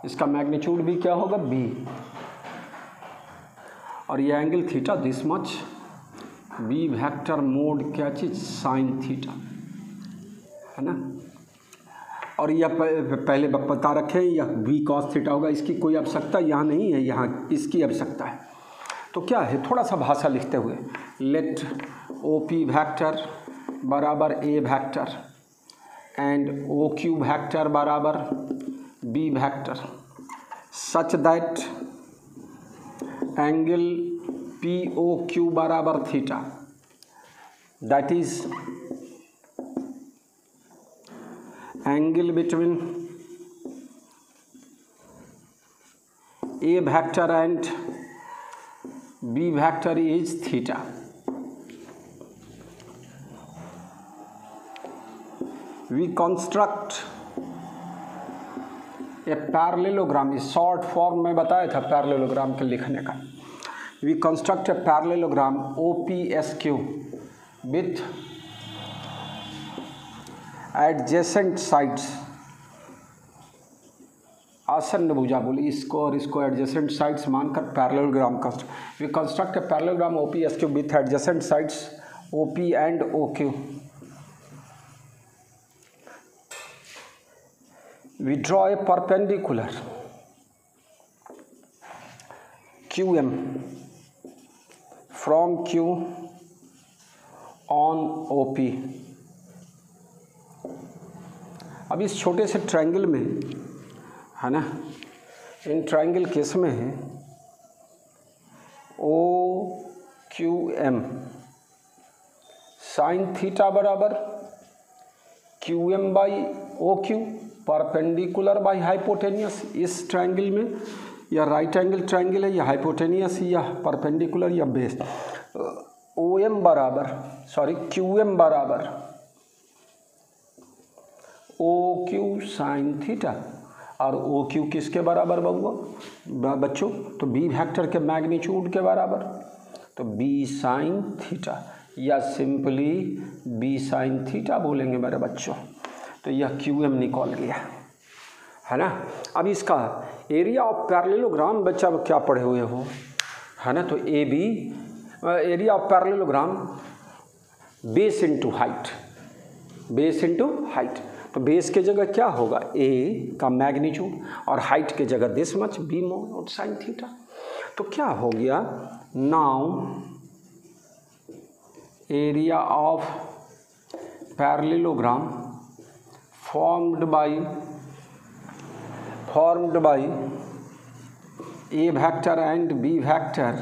इसका मैग्नीट्यूड भी क्या होगा बी, और ये angle theta this much, B vector mod क्या चीज़ साइन थीटा, है ना। और यह पहले बता रखें यह बी कॉस थीटा होगा, इसकी कोई आवश्यकता यहाँ नहीं है, यहाँ इसकी आवश्यकता है। तो क्या है, थोड़ा सा भाषा लिखते हुए, लेट ओ पी वेक्टर बराबर A vector and O Q vector बराबर B vector such that angle P O Q बराबर theta, that is angle between A vector and B vector is theta. We construct a parallelogram, इस short form में बताया था parallelogram के लिखने का। We construct a parallelogram OPSQ with adjacent sides, आसन्न भुजा बोली इसको, और इसको एडजेसेंट साइड्स मानकर parallelogram construct. We construct a parallelogram OPSQ with adjacent sides OP and OQ। We draw a perpendicular QM from Q on OP। अब इस छोटे से ट्रायंगल में है ना, इन ट्रायंगल केस में है OQM साइन थीटा बराबर QM by OQ perpendicular by hypotenuse. इस ट्रायंगल में या राइट एंगल ट्रायंगल है, या हाइपोटेनियस या परपेंडिकुलर या बेस। OM बराबर QM बराबर OQ साइन थीटा, और OQ किसके बराबर बच्चों, तो बी वेक्टर के मैग्नीट्यूड के बराबर, तो बी साइन थीटा या सिंपली बी साइन थीटा बोलेंगे मेरे बच्चों। तो यह QM निकल गया, है ना। अब इसका एरिया ऑफ पैरेललोग्राम बच्चा क्या पढ़े हुए हो, है ना, तो AB area of parallelogram base into height, base into height. तो बेस के जगह क्या होगा A का मैग्नीट्यूड, और हाइट के जगह this much B mod sine theta. तो क्या हो गया, now area of parallelogram formed by A vector and B vector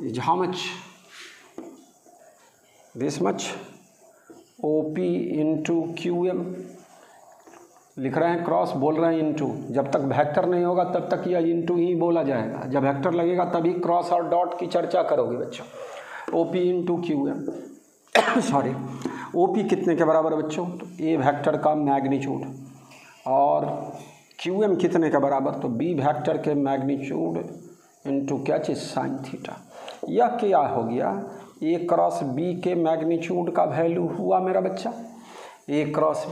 is how much, this much OP into QM। लिख रहे हैं क्रॉस, बोल रहे हैं इनटू, जब तक वेक्टर नहीं होगा तब तक यह इनटू ही बोला जाएगा, जब वेक्टर लगेगा तभी क्रॉस और डॉट की चर्चा करोगे बच्चों। OP into QM sorry, OP कितने के बराबर है बच्चों, तो A वेक्टर का मैग्नीट्यूड, और QM कितने के बराबर, तो B वेक्टर के मैग्नीट्यूड इंटू क्या चीज़ साइन थीटा। यह क्या हो गया, A क्रॉस B के मैग्नीट्यूड का वैल्यू हुआ मेरा बच्चा A क्रॉस B,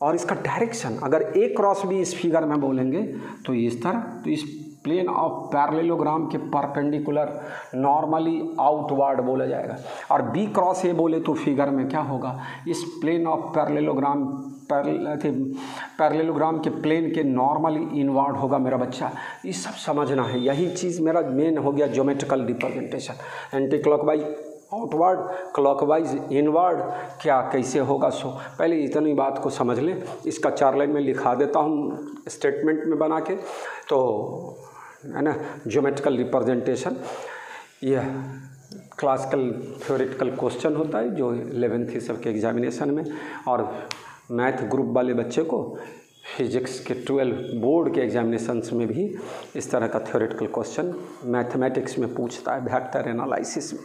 और इसका डायरेक्शन अगर A क्रॉस B इस फिगर में बोलेंगे तो इस तरह, तो इस प्लेन ऑफ पैरेललोग्राम के परपेंडिकुलर नॉर्मली आउटवर्ड बोला जाएगा, और B क्रॉस A बोले तो फिगर में क्या होगा, इस प्लेन ऑफ पैरेललोग्राम के प्लेन के नॉर्मली इनवर्ड होगा मेरा बच्चा। ये सब समझना है, यही चीज़ मेरा मेन हो गया geometrical representation. Anti clockwise outward, clockwise inward क्या कैसे होगा, सो पहले इतनी बात को समझ लें। इसका 4 लाइन में लिखा देता हूँ स्टेटमेंट में बना के, तो है ना, ज्योमेट्रिकल रिप्रेजेंटेशन यह क्लासिकल थ्योरेटिकल क्वेश्चन होता है जो 11th सब के एग्जामिनेशन में, और मैथ ग्रुप वाले बच्चे को फिजिक्स के 12 बोर्ड के एग्जामिनेशंस में भी इस तरह का थ्योरेटिकल क्वेश्चन मैथमेटिक्स में पूछता है, वेक्टर एनालिसिस में।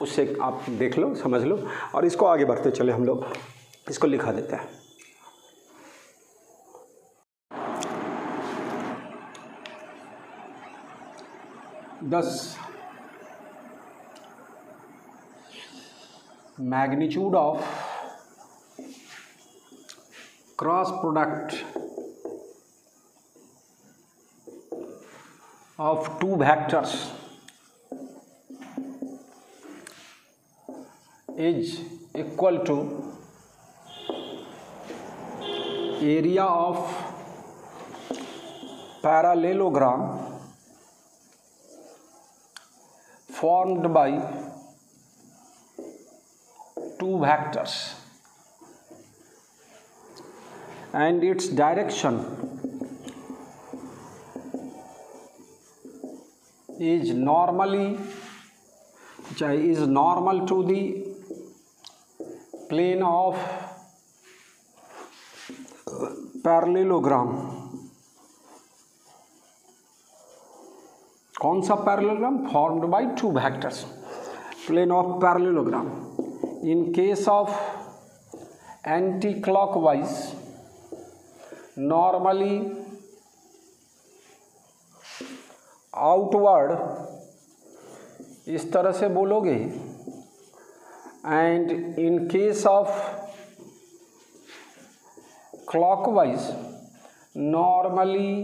उससे आप देख लो, समझ लो, और इसको आगे बढ़ते चले हम लोग, इसको लिखा देते हैं। Thus, magnitude of cross product of two vectors is equal to area of parallelogram formed by two vectors, and its direction is normal to the plane of parallelogram। कौन सा parallelogram? Formed by two vectors, plane of parallelogram. In case of anti clockwise normally outward, इस तरह से बोलोगे, and in case of clockwise normally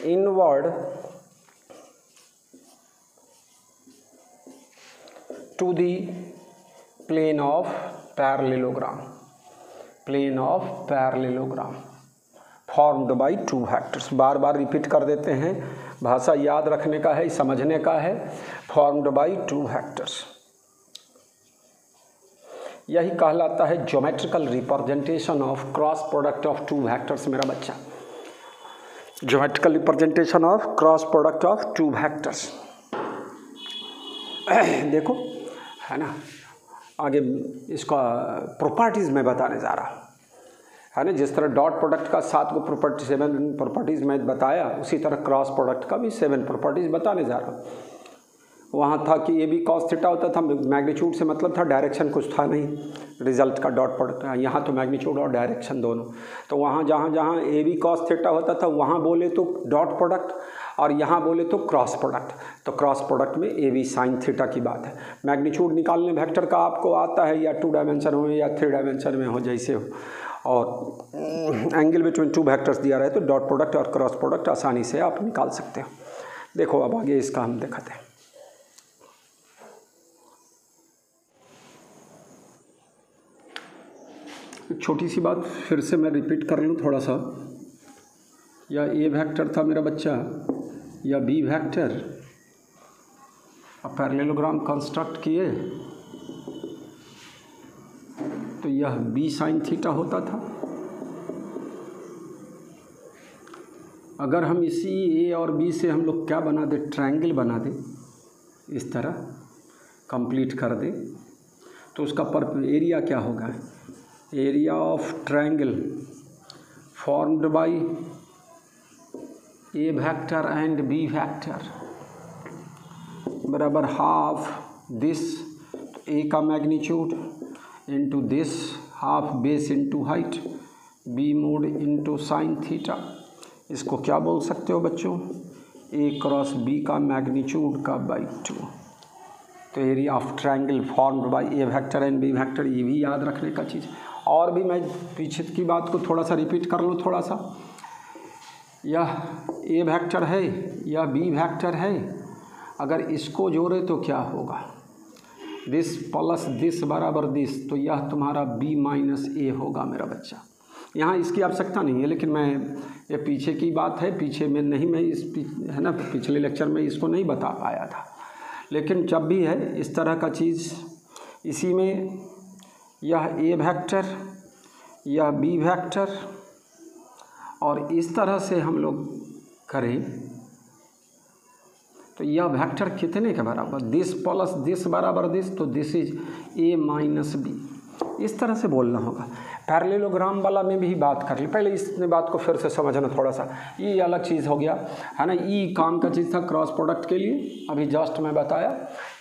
inward to the plane of parallelogram, plane of parallelogram formed by two vectors। Bar bar repeat कर देते हैं, भाषा याद रखने का है, समझने का है। formed by two vectors, यही कहलाता है geometrical representation of cross product of two vectors. मेरा बच्चा, geometrical representation of cross product of two vectors. देखो, है ना, आगे इसका प्रॉपर्टीज़ में बताने जा रहा है ना। जिस तरह डॉट प्रोडक्ट का 7 प्रॉपर्टी 7 प्रॉपर्टीज़ में बताया, उसी तरह क्रॉस प्रोडक्ट का भी 7 प्रॉपर्टीज़ बताने जा रहा। वहाँ था कि ए बी कॉस थीटा होता था, मैग्नीट्यूड से मतलब था, डायरेक्शन कुछ था नहीं रिजल्ट का डॉट प्रोडक्ट। यहाँ तो मैग्नीट्यूड और डायरेक्शन दोनों। तो वहाँ जहाँ जहाँ ए बी कॉस थीटा होता था वहाँ बोले तो डॉट प्रोडक्ट, और यहाँ बोले तो क्रॉस प्रोडक्ट। तो क्रॉस प्रोडक्ट में ए बी साइन थीटा की बात है। मैग्नीट्यूड निकालने वेक्टर का आपको आता है, या 2 डायमेंशन हो या 3 डायमेंशन में हो, जैसे हो, और एंगल बिटवीन टू वेक्टर्स दिया रहे तो डॉट प्रोडक्ट और क्रॉस प्रोडक्ट आसानी से आप निकाल सकते हो। देखो अब आगे इसका हम दिखाते हैं। छोटी सी बात फिर से मैं रिपीट कर लूँ थोड़ा सा। या ए वेक्टर था मेरा बच्चा, या बी वेक्टर, अब पैरेललोग्राम कंस्ट्रक्ट किए तो यह बी साइन थीटा होता था। अगर हम इसी ए और बी से हम लोग क्या बना दे, ट्रायंगल बना दे, इस तरह कंप्लीट कर दे, तो उसका एरिया क्या होगा? Area of triangle formed by A vector and B vector बराबर हाफ दिस ए का magnitude into this half base into height B mod into sine theta. इसको क्या बोल सकते हो बच्चों? ए क्रॉस बी का मैग्नीट्यूड का बाई 2। तो area of triangle formed by A vector and B vector, ये भी याद रखने का चीज़। और भी मैं पीछे की बात को थोड़ा सा रिपीट कर लूँ थोड़ा सा। यह ए वेक्टर है, यह बी वेक्टर है, अगर इसको जोड़े तो क्या होगा? दिस प्लस दिस बराबर दिस, तो यह तुम्हारा बी माइनस ए होगा मेरा बच्चा। यहाँ इसकी आवश्यकता नहीं है, लेकिन मैं ये पीछे की बात है, पीछे में नहीं, मैं है ना, पिछले लेक्चर में इसको नहीं बता पाया था। लेकिन जब भी है इस तरह का चीज़, इसी में यह ए वेक्टर, यह बी वेक्टर, और इस तरह से हम लोग करें तो यह वेक्टर कितने के बराबर, दिस प्लस दिस बराबर दिस, तो this is A minus B. इस तरह से बोलना होगा। पैरेललोग्राम वाला में भी बात कर ली, पहले इस बात को फिर से समझना थोड़ा सा। ये अलग चीज़ हो गया है ना, ये काम का चीज़ था क्रॉस प्रोडक्ट के लिए, अभी जस्ट मैं बताया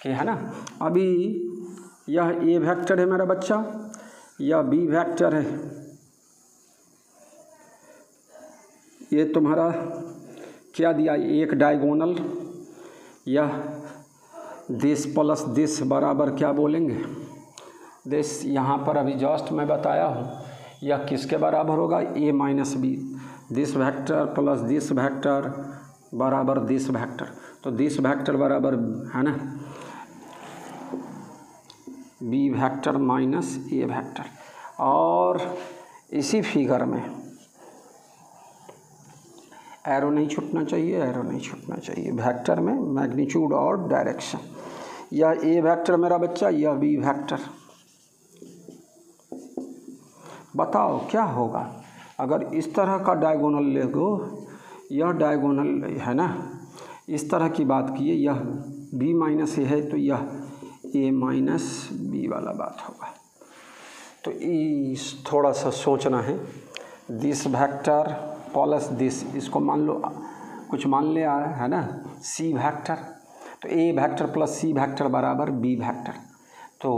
कि है ना। अभी यह ए वेक्टर है मेरा बच्चा, यह बी वेक्टर है, ये तुम्हारा क्या दिया, एक डायगोनल, यह दिस प्लस दिस बराबर क्या बोलेंगे, दिस। यहाँ पर अभी जस्ट मैं बताया हूँ यह किसके बराबर होगा, A minus B. This vector plus this vector बराबर दिस वेक्टर, तो दिस वेक्टर बराबर है ना B vector minus A vector. और इसी फिगर में एरो नहीं छूटना चाहिए, एरो नहीं छूटना चाहिए, वेक्टर में मैग्नीट्यूड और डायरेक्शन। यह ए वेक्टर मेरा बच्चा, यह बी वेक्टर। बताओ क्या होगा अगर इस तरह का डायगोनल ले गो, यह डायगोनल है ना, इस तरह की बात किए, यह बी माइनस ए है तो यह ए माइनस बी वाला बात होगा। तो इस थोड़ा सा सोचना है। दिस वेक्टर प्लस दिस, इसको मान लो कुछ मान ले आ रहा है ना सी वेक्टर, तो ए वेक्टर प्लस सी वेक्टर बराबर बी वेक्टर, तो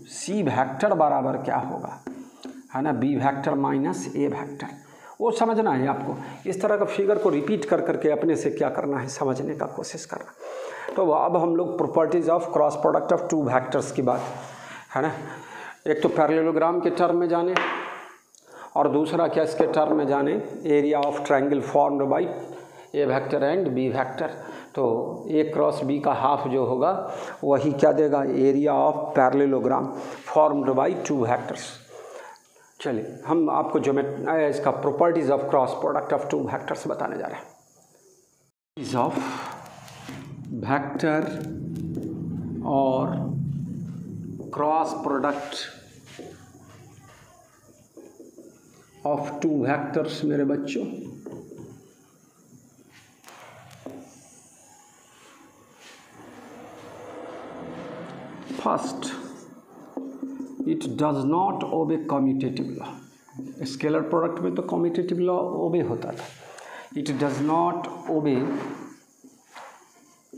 सी वेक्टर बराबर क्या होगा है ना, B vector minus A vector. वो समझना है आपको, इस तरह का फिगर को रिपीट कर करके अपने से क्या करना है, समझने का कोशिश करना। तो अब हम लोग properties of cross product of two vectors की बात है ना, एक तो पैरेललोग्राम के टर्म में जाने और दूसरा क्या इसके टर्म में जाने, area of triangle formed by A vector and B vector. तो ए क्रॉस बी का हाफ जो होगा वही क्या देगा, area of parallelogram formed by two vectors. चलिए हम आपको जो मैं इसका properties of cross product of two vectors बताने जा रहे हैं। प्रॉपर्टीज ऑफ वेक्टर और cross product of two vectors मेरे बच्चों। First, it does not obey commutative law. Scalar product में तो कम्यूटेटिव लॉ ओबे होता था, it does not obey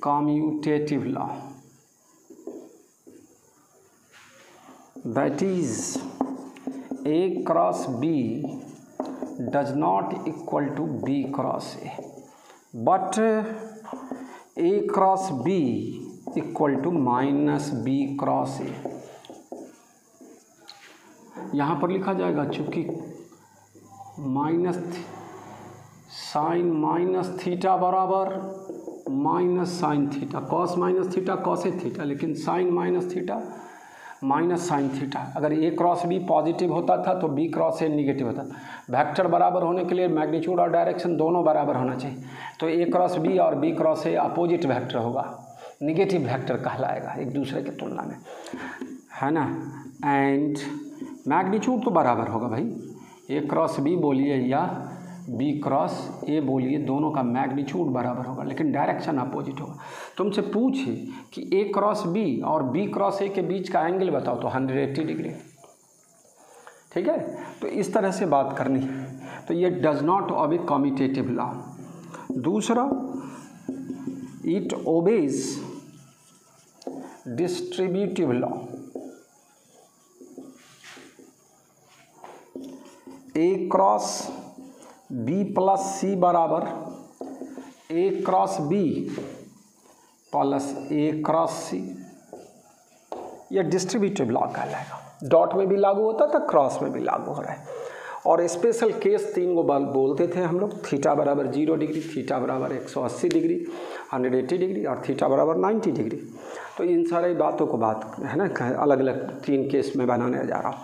commutative law, that is A cross B does not equal to B cross A, but A cross B equal to minus B cross A। यहाँ पर लिखा जाएगा चूँकि माइनस साइन माइनस थीटा बराबर minus sine theta, cos minus theta cos a theta, लेकिन sine minus theta minus sine theta. अगर A cross B positive होता था तो बी क्रॉस ए निगेटिव होता था। वेक्टर बराबर होने के लिए मैग्नीट्यूड और डायरेक्शन दोनों बराबर होना चाहिए, तो ए क्रॉस बी और B cross A opposite vector होगा, निगेटिव वेक्टर कहलाएगा एक दूसरे के तुलना में, है ना। एंड मैग्नीट्यूड तो बराबर होगा भाई, ए क्रॉस बी बोलिए या बी क्रॉस ए बोलिए, दोनों का मैग्नीट्यूड बराबर होगा, लेकिन डायरेक्शन अपोजिट होगा। तुमसे पूछे कि ए क्रॉस बी और बी क्रॉस ए के बीच का एंगल बताओ तो 180 डिग्री, ठीक है। तो इस तरह से बात करनी है, तो ये does not obey commutative law. दूसरा, it obeys distributive law. A cross B plus C बराबर A cross B plus A cross C, यह डिस्ट्रीब्यूटिव लॉ कहलाएगा। डॉट में भी लागू होता था, क्रॉस में भी लागू हो रहा है। और स्पेशल केस 3 को बोलते थे हम लोग, थीटा बराबर 0 डिग्री, थीटा बराबर 180 डिग्री, 180 डिग्री और थीटा बराबर 90 डिग्री। तो इन सारी बातों को बात है ना अलग अलग 3 केस में बनाने जा रहा हूँ।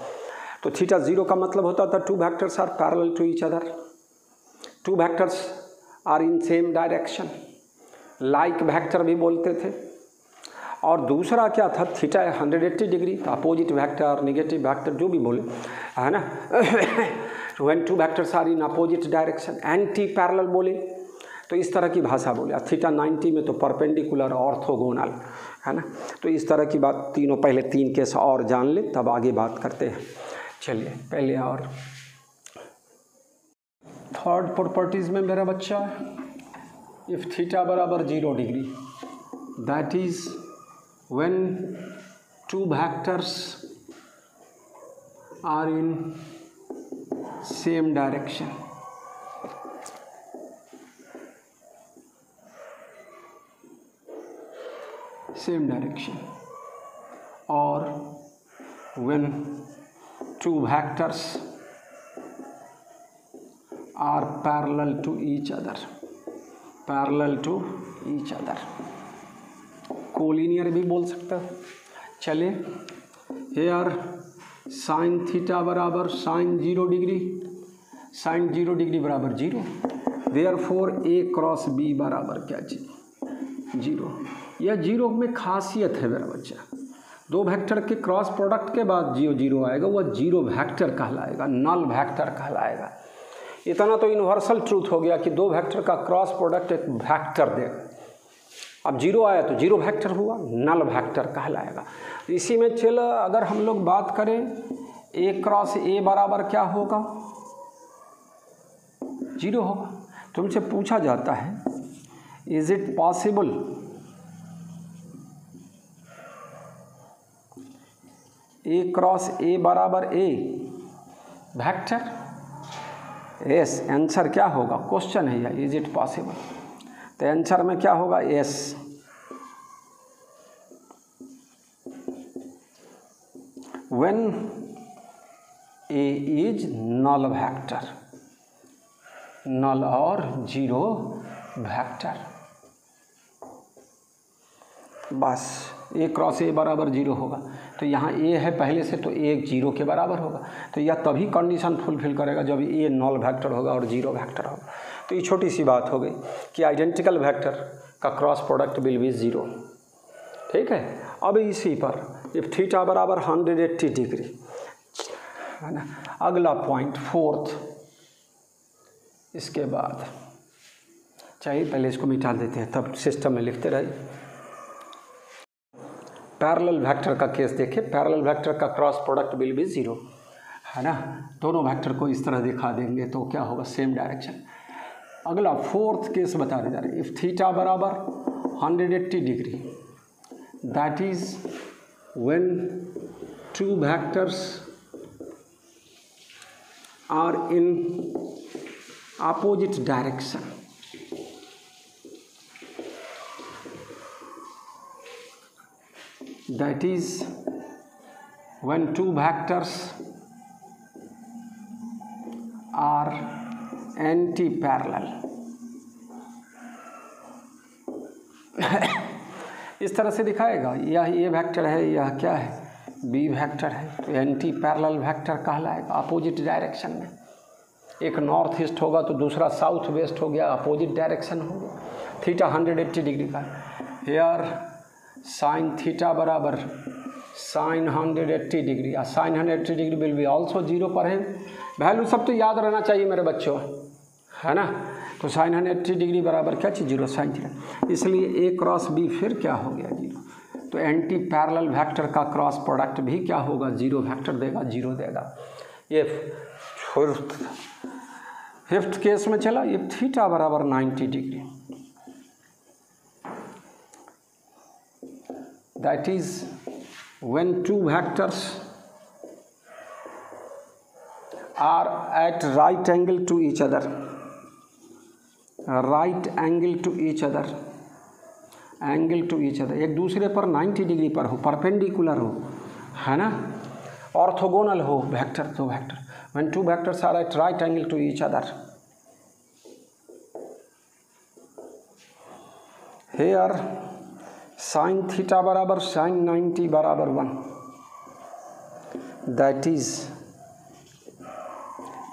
तो थीटा 0 का मतलब होता था two vectors are parallel to each other, two vectors are in same direction, like vector भी बोलते थे। और दूसरा क्या था, theta 180 degree, opposite vector negative vector जो भी बोले, है ना। When two vectors are in opposite direction, anti parallel बोले। तो इस तरह की भाषा बोले। थीटा 90 में तो परपेंडिकुलर ऑर्थोगोनल है ना। तो इस तरह की बात तीनों, पहले 3 केस और जान ले तब आगे बात करते हैं। चलिए पहले और थर्ड प्रॉपर्टीज में मेरा बच्चा, इफ थीटा बराबर 0 degree, that is when two vectors are in same direction. Same direction, or when two vectors are parallel to each other, collinear भी बोल सकता है। चलिए हेयर साइन थीटा बराबर साइन 0 डिग्री, साइन 0 डिग्री बराबर 0, therefore ए cross B बराबर क्या चीज 0। यह 0 में खासियत है मेरा बच्चा, दो वेक्टर के क्रॉस प्रोडक्ट के बाद 0 आएगा, वह 0 वेक्टर कहलाएगा, नल वेक्टर कहलाएगा। इतना तो यूनिवर्सल ट्रूथ हो गया कि दो वेक्टर का क्रॉस प्रोडक्ट एक वेक्टर देगा। अब 0 आया तो 0 वेक्टर हुआ, नल वेक्टर कहलाएगा। इसी में चलो अगर हम लोग बात करें ए क्रॉस ए बराबर क्या होगा 0 होगा। तुमसे पूछा जाता है is it possible A cross ए बराबर ए वेक्टर? यस, आंसर क्या होगा, क्वेश्चन है यह, इज इट पॉसिबल। तो आंसर में क्या होगा yes. When A is null vector, null और 0 वेक्टर, बस ए क्रॉस ए बराबर 0 होगा। तो यहाँ ए है पहले से, तो ए 0 के बराबर होगा। तो यह तभी कंडीशन फुलफिल करेगा जब ए नल वेक्टर होगा और 0 वेक्टर होगा। तो ये छोटी सी बात हो गई कि आइडेंटिकल वेक्टर का क्रॉस प्रोडक्ट विल बी 0। ठीक है। अब इसी पर इफ थीटा बराबर 180 डिग्री है ना। अगला पॉइंट फोर्थ, इसके बाद चाहिए पहले इसको मिटा देते हैं तब सिस्टम में लिखते रहिए। पैरेलल वेक्टर का केस देखिए, पैरेलल वेक्टर का क्रॉस प्रोडक्ट विल बी 0 है ना। दोनों वेक्टर को इस तरह दिखा देंगे तो क्या होगा, सेम डायरेक्शन। अगला फोर्थ केस बताने जा रहे हैं। इफ थीटा बराबर 180 degree, that is when two vectors are in opposite direction. That is when two vectors are anti-parallel। इस तरह से दिखाएगा, यह ए वेक्टर है, यह क्या है बी वेक्टर है, तो एंटी पैरेलल वेक्टर कहलाएगा। अपोजिट डायरेक्शन में, एक नॉर्थ ईस्ट होगा तो दूसरा साउथ वेस्ट हो गया, अपोजिट डायरेक्शन हो गया। थीटा 180 डिग्री का, हेयर साइन थीटा बराबर साइन 180 डिग्री, या sine 180 degree will be also 0 पर है। वैल्यू सब तो याद रहना चाहिए मेरे बच्चों, है ना। तो साइन 180 डिग्री बराबर क्या चीज़ 0 साइन थीटा, इसलिए ए क्रॉस बी फिर क्या हो गया 0। तो एंटी पैरेलल वेक्टर का क्रॉस प्रोडक्ट भी क्या होगा 0 वेक्टर देगा, 0 देगा। ये फिफ्थ केस में चला, ये थीटा बराबर 90 degree, that is when two vectors are at right angle to each other, right angle to each other, angle to each other, एक दूसरे पर 90 डिग्री पर हो, परपेंडिकुलर हो, है ना, ऑर्थोगोनल हो वेक्टर, तो vector when two vectors are at right angle to each other, here sine theta बराबर साइन 90 बराबर 1, that is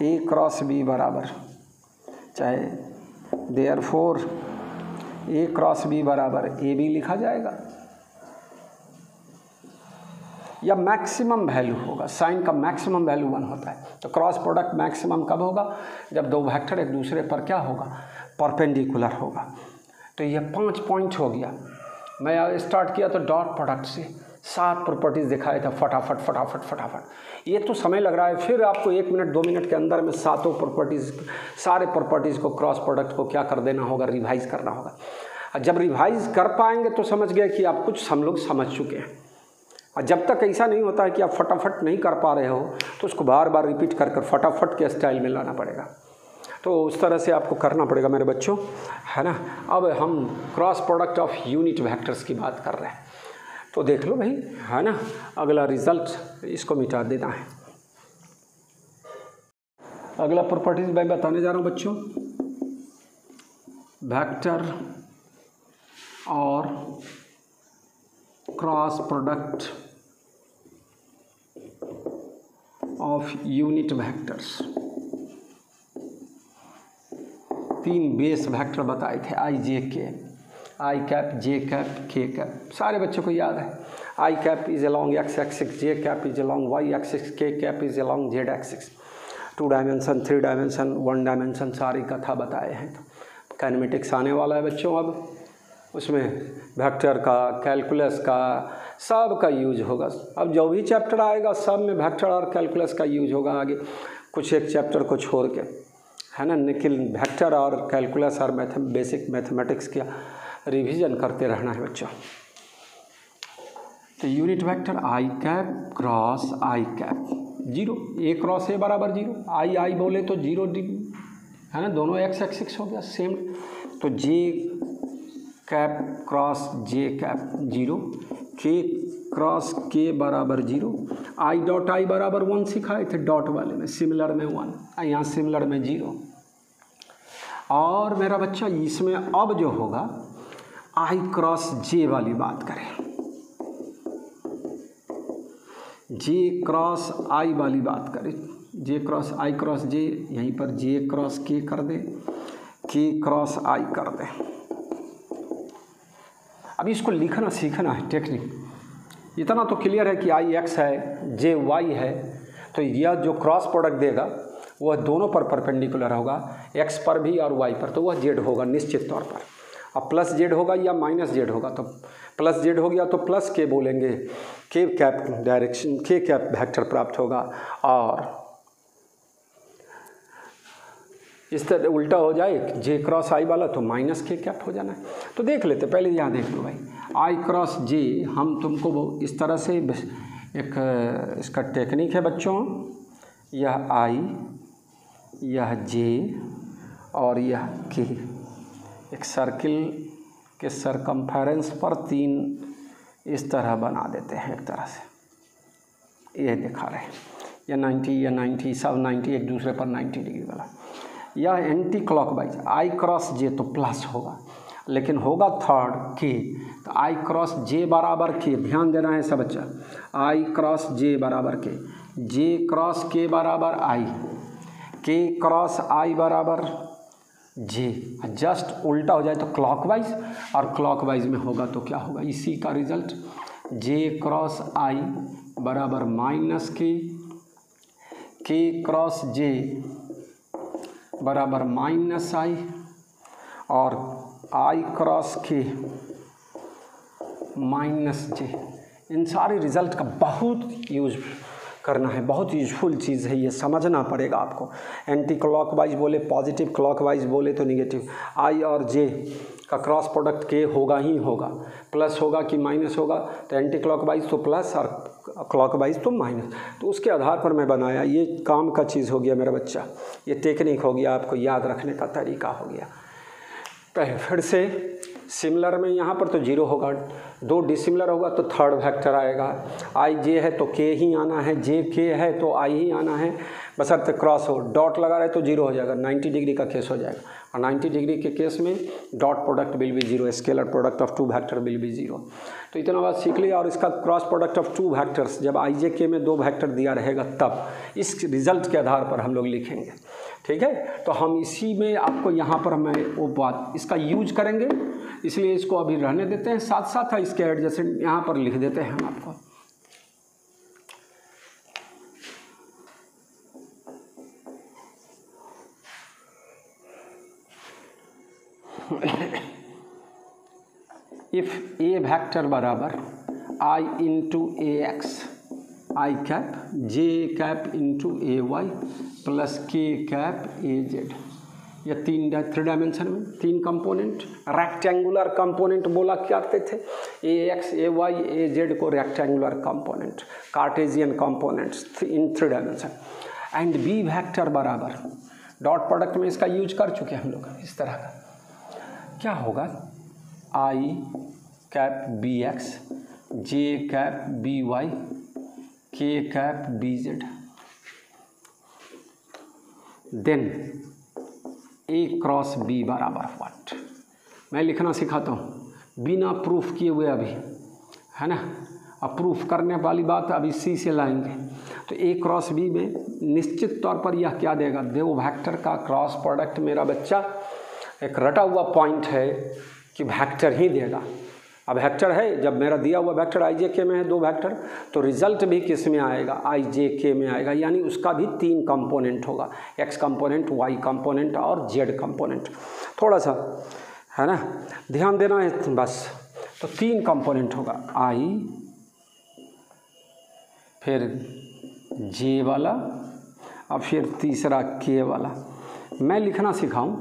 A cross B बराबर, चाहे देयरफॉर ए क्रॉस बी बराबर ए बी लिखा जाएगा। या मैक्सिमम वैल्यू होगा, साइन का मैक्सिमम वैल्यू 1 होता है। तो क्रॉस प्रोडक्ट मैक्सिमम कब होगा? जब दो वेक्टर एक दूसरे पर क्या होगा? परपेंडिकुलर होगा। तो ये 5 पॉइंट हो गया। मैं स्टार्ट किया तो डॉट प्रोडक्ट से 7 प्रॉपर्टीज़ दिखाए थे, फटाफट। ये तो समय लग रहा है, फिर आपको 1 मिनट 2 मिनट के अंदर में सारे प्रॉपर्टीज़ को क्रॉस प्रोडक्ट को क्या कर देना होगा? रिवाइज करना होगा। जब रिवाइज कर पाएंगे तो समझ गए कि आप कुछ हम लोग समझ चुके हैं। और जब तक ऐसा नहीं होता है कि आप फटाफट नहीं कर पा रहे हो तो उसको बार बार रिपीट कर फटाफट के स्टाइल में लाना पड़ेगा। तो उस तरह से आपको करना पड़ेगा मेरे बच्चों, है ना। अब हम cross product of unit vectors की बात कर रहे हैं, तो देख लो भाई, है ना। अगला रिजल्ट इसको मिटा देना है। अगला प्रॉपर्टीज मैं बताने जा रहा हूँ बच्चों, वेक्टर और cross product of unit vectors. 3 base vector बताए थे, I J K, I cap, J cap, K cap. सारे बच्चों को याद है। I cap is along X axis, J cap is along Y axis, K cap is along Z axis. 2 dimension, 3 dimension, 1 dimension सारी कथा बताए हैं। तो काइनेमेटिक्स आने वाला है बच्चों, अब उसमें वेक्टर का, कैलकुलस का, सब का यूज होगा। अब जो भी चैप्टर आएगा सब में वेक्टर और कैलकुलस का यूज होगा आगे, कुछ एक चैप्टर को छोड़ के, है ना। लेकिन वेक्टर और कैलकुलस और बेसिक मैथमेटिक्स का रिवीजन करते रहना है बच्चों। तो यूनिट वेक्टर आई कैप क्रॉस आई कैप 0, ए क्रॉस ए बराबर 0, आई बोले तो 0 है ना, दोनों एक्स एक्सिस हो गया सेम। तो जे कैप क्रॉस जे कैप 0, के क्रॉस के बराबर 0, आई डॉट आई बराबर 1 सिखाए थे डॉट वाले में, सिमिलर में 1, यहाँ सिमिलर में 0। और मेरा बच्चा इसमें अब जो होगा आई क्रॉस जे वाली बात करें, जे क्रॉस आई वाली बात करें, जे क्रॉस आई क्रॉस जे, यहीं पर जे क्रॉस के कर दे, के क्रॉस आई कर दे। अभी इसको लिखना सीखना है, टेक्निक। इतना तो क्लियर है कि आई एक्स है, जे वाई है, तो यह जो क्रॉस प्रोडक्ट देगा वह दोनों पर परपेंडिकुलर होगा, एक्स पर भी और वाई पर, तो वह जेड होगा निश्चित तौर पर। अब प्लस जेड होगा या माइनस जेड होगा, तो प्लस जेड हो गया तो प्लस के बोलेंगे, के कैप डायरेक्शन, के कैप वेक्टर प्राप्त होगा। और इस तरह उल्टा हो जाए जे क्रॉस आई वाला तो माइनस के कैप हो जाना है। तो देख लेते, पहले यहाँ देख लो भाई, आई क्रॉस जे, हम तुमको इस तरह से एक इसका टेक्निक है बच्चों, यह आई, यह जे और यह के, एक सर्किल के सरकमफेरेंस पर 3 इस तरह बना देते हैं एक तरह से, यह दिखा रहे हैं। यह 90 सब 90 एक दूसरे पर 90 डिग्री वाला। यह एंटी क्लॉकवाइज, आई क्रॉस जे तो प्लस होगा, लेकिन होगा थर्ड के, तो आई क्रॉस जे बराबर के, ध्यान देना है सब बच्चा, आई क्रॉस जे बराबर के, जे क्रॉस के बराबर आई, के क्रॉस आई बराबर जे। जस्ट उल्टा हो जाए तो क्लॉकवाइज, और क्लॉकवाइज में होगा तो क्या होगा, इसी का रिजल्ट, जे क्रॉस आई बराबर माइनस के क्रॉस जे बराबर माइनस आई, और आई क्रॉस के माइनस जे। इन सारे रिजल्ट का बहुत यूज करना है, बहुत यूजफुल चीज़ है, ये समझना पड़ेगा आपको। एंटी क्लॉकवाइज बोले पॉजिटिव, क्लॉकवाइज बोले तो निगेटिव। आई और जे का क्रॉस प्रोडक्ट के होगा ही होगा, प्लस होगा कि माइनस होगा, तो एंटी क्लॉकवाइज तो प्लस और क्लॉकवाइज तो माइनस। तो उसके आधार पर मैं बनाया, ये काम का चीज़ हो गया मेरा बच्चा, ये टेक्निक हो गया, आपको याद रखने का तरीका हो गया। पहले फिर से सिमिलर में यहाँ पर तो 0 होगा, 2 डिसिमिलर होगा तो थर्ड वेक्टर आएगा। आई जे है तो के ही आना है, जे के है तो आई ही आना है, बशर्ते क्रॉस हो। डॉट लगा रहे तो 0 हो जाएगा, 90 डिग्री का केस हो जाएगा, और 90 डिग्री के केस में dot product will be 0, scalar product of 2 vector will be 0। तो इतना बात सीख लिया। और इसका क्रॉस प्रोडक्ट ऑफ 2 वेक्टर्स, जब आई जे के में 2 वेक्टर दिया रहेगा तब इस रिजल्ट के आधार पर हम लोग लिखेंगे, ठीक है। तो हम इसी में आपको यहाँ पर मैं वो बात इसका यूज करेंगे, इसलिए इसको अभी रहने देते हैं, साथ साथ इसके एडजेसेंट यहाँ पर लिख देते हैं हम आपको। इफ ए वेक्टर बराबर आई इंटू ए एक्स आई कैप जे कैप इंटू ए वाई प्लस के कैप ए जेड, या 3 डायमेंशन में 3 कंपोनेंट, रेक्टेंगुलर कंपोनेंट बोला करते थे, A X A Y A Z को rectangular component, Cartesian components in 3 dimension. And B vector बराबर dot product में इसका यूज कर चुके हैं हम लोग, इस तरह का क्या होगा, आई कैप बी एक्स जे कैप बी वाई के कैप बी जेड, देन ए क्रॉस बी बराबर व्हाट। मैं लिखना सिखाता हूँ बिना प्रूफ किए हुए अभी, है ना, अब प्रूफ करने वाली बात अभी सी से लाएंगे। तो ए क्रॉस बी में निश्चित तौर पर यह क्या देगा, दो वेक्टर का क्रॉस प्रोडक्ट मेरा बच्चा एक रटा हुआ पॉइंट है कि वेक्टर ही देगा। अब वेक्टर है, जब मेरा दिया हुआ वेक्टर आई जे के में है 2 वेक्टर, तो रिजल्ट भी किस में आएगा, आई जे के में आएगा, यानी उसका भी 3 कंपोनेंट होगा, एक्स कंपोनेंट, वाई कंपोनेंट और जेड कंपोनेंट। थोड़ा सा है ना ध्यान देना है बस। तो 3 कंपोनेंट होगा, आई फिर जे वाला और फिर तीसरा के वाला। मैं लिखना सिखाऊं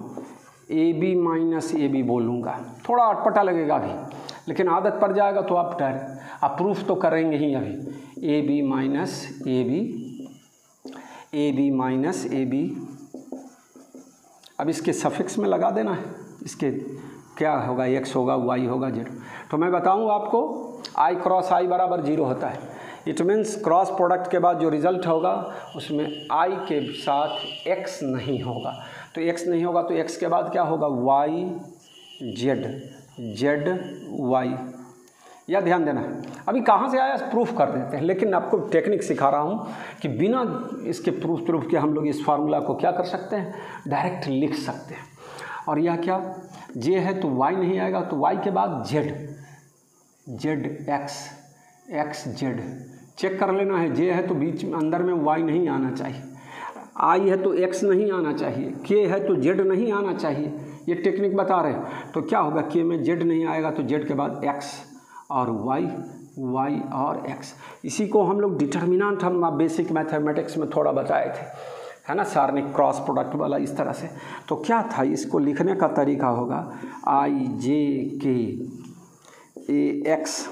A B minus A B बोलूँगा, थोड़ा अटपटा लगेगा अभी, लेकिन आदत पड़ जाएगा तो आप प्रूफ तो करेंगे ही अभी। A B minus A B, A B minus A B, अब इसके सफिक्स में लगा देना है, इसके क्या होगा, एक्स होगा, वाई होगा, जेड। तो मैं बताऊँ आपको आई क्रॉस आई बराबर 0 होता है। इट मीन्स क्रॉस प्रोडक्ट के बाद जो रिजल्ट होगा उसमें आई के साथ एक्स नहीं होगा। तो एक्स नहीं होगा तो एक्स के बाद क्या होगा, वाई जेड, जेड वाई। यह ध्यान देना है। अभी कहाँ से आया प्रूफ कर देते हैं, लेकिन आपको टेक्निक सिखा रहा हूँ कि बिना इसके प्रूफ के हम लोग इस फार्मूला को क्या कर सकते हैं, डायरेक्ट लिख सकते हैं। और यह क्या, जे है तो वाई नहीं आएगा, तो वाई के बाद Z, Z X, X Z. Check कर लेना है, जे है तो बीच में अंदर में वाई नहीं आना चाहिए, आई है तो एक्स नहीं आना चाहिए, के है तो जेड नहीं आना चाहिए। ये टेक्निक बता रहे हैं। तो क्या होगा, के में जेड नहीं आएगा तो जेड के बाद एक्स और वाई, वाई और एक्स। इसी को हम लोग डिटर्मिनेंट हम बेसिक मैथमेटिक्स में थोड़ा बताए थे, है ना, सारणिक क्रॉस प्रोडक्ट वाला इस तरह से। तो क्या था, इसको लिखने का तरीका होगा I J K A X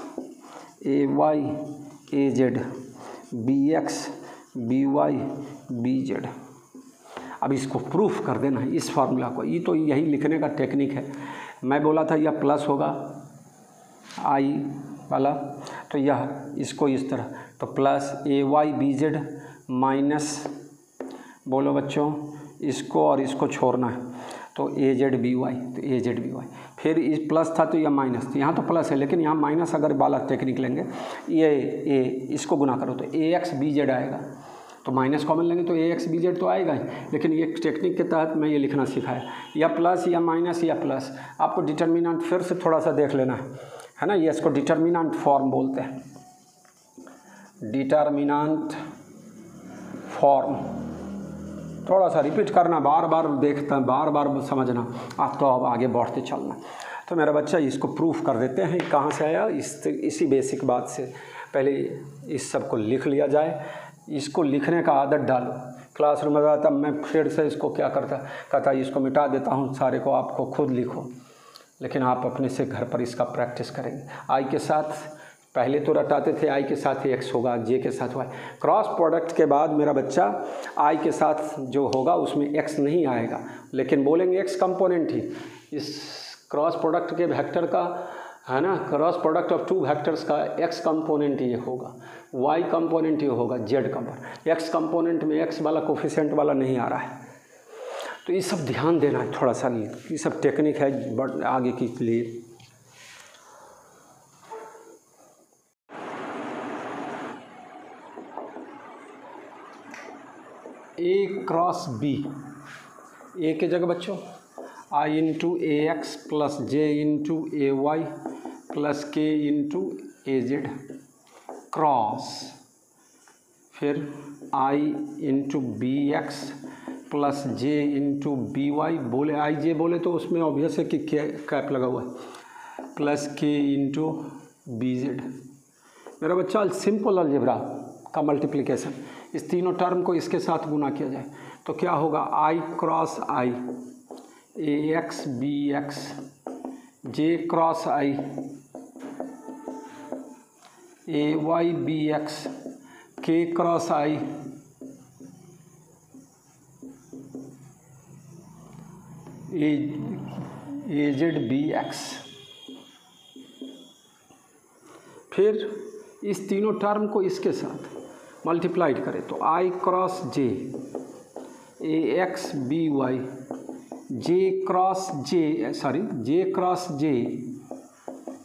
A Y A Z B X B Y B Z. अब इसको प्रूफ कर देना है इस फार्मूला को। ये तो यही लिखने का टेक्निक है। मैं बोला था यह प्लस होगा आई वाला, तो यह इसको इस तरह, तो plus A Y B Z minus, बोलो बच्चों, इसको और इसको छोड़ना है तो ए जेड बी वाई, तो ए जेड बी वाई। फिर इस प्लस था तो यह माइनस, तो यहाँ तो प्लस है लेकिन यहाँ माइनस अगर वाला टेक्निक लेंगे, ये ए इसको गुना करो तो ए एक्स बी जेड आएगा, तो माइनस कॉमन लेंगे तो ए एक्स बी जेड तो आएगा ही। लेकिन ये टेक्निक के तहत मैं ये लिखना सिखाया, या प्लस या माइनस या प्लस। आपको डिटर्मिनेंट फिर से थोड़ा सा देख लेना है ना, ये इसको डिटर्मिनेंट फॉर्म बोलते हैं, डिटर्मिनेंट फॉर्म। थोड़ा सा रिपीट करना, बार बार देखता, बार बार समझना, आप तो अब आगे बढ़ते चलना। तो मेरा बच्चा इसको प्रूफ कर देते हैं कहाँ से आया, इसी बेसिक बात से। पहले इस सब को लिख लिया जाए, इसको लिखने का आदत डालो। क्लासरूम में आता मैं फिर से इसको क्या कहता इसको मिटा देता हूँ सारे को, आपको खुद लिखो, लेकिन आप अपने से घर पर इसका प्रैक्टिस करेंगे। आई के साथ पहले तो रटाते थे, आई के साथ एक्स होगा, जे के साथ वाई। क्रॉस प्रोडक्ट के बाद मेरा बच्चा आई के साथ जो होगा उसमें एक्स नहीं आएगा, लेकिन बोलेंगे एक्स कंपोनेंट ही। इस क्रॉस प्रोडक्ट के वेक्टर का, है ना, क्रॉस प्रोडक्ट ऑफ 2 वेक्टर्स का एक्स कंपोनेंट ये होगा, वाई कंपोनेंट ये होगा, जेड कंपोनेंट। एक्स कंपोनेंट में एक्स वाला कोफिशिएंट वाला नहीं आ रहा है। तो ये सब ध्यान देना है थोड़ा सा, ये सब टेक्निक है आगे के लिए। ए क्रॉस बी, ए के जगह बच्चों आई इंटू ए एक्स प्लस जे इंटू ए वाई प्लस के इंटू ए जेड क्रॉस, फिर आई into B X plus J into B Y, बोले आई जे बोले तो उसमें ऑब्वियस है कि कैप लगा हुआ है, प्लस के इंटू बी जेड। मेरा बच्चा सिंपल अलजेब्रा का मल्टीप्लिकेशन, इस तीनों टर्म को इसके साथ गुना किया जाए तो क्या होगा, आई क्रॉस आई ए एक्स बी एक्स, जे क्रॉस आई ए वाई बी एक्स, के क्रॉस आई ए जेड बी एक्स। फिर इस तीनों टर्म को इसके साथ मल्टीप्लाइड करें तो आई क्रॉस जे ए एक्स बी वाई, जे क्रॉस जे,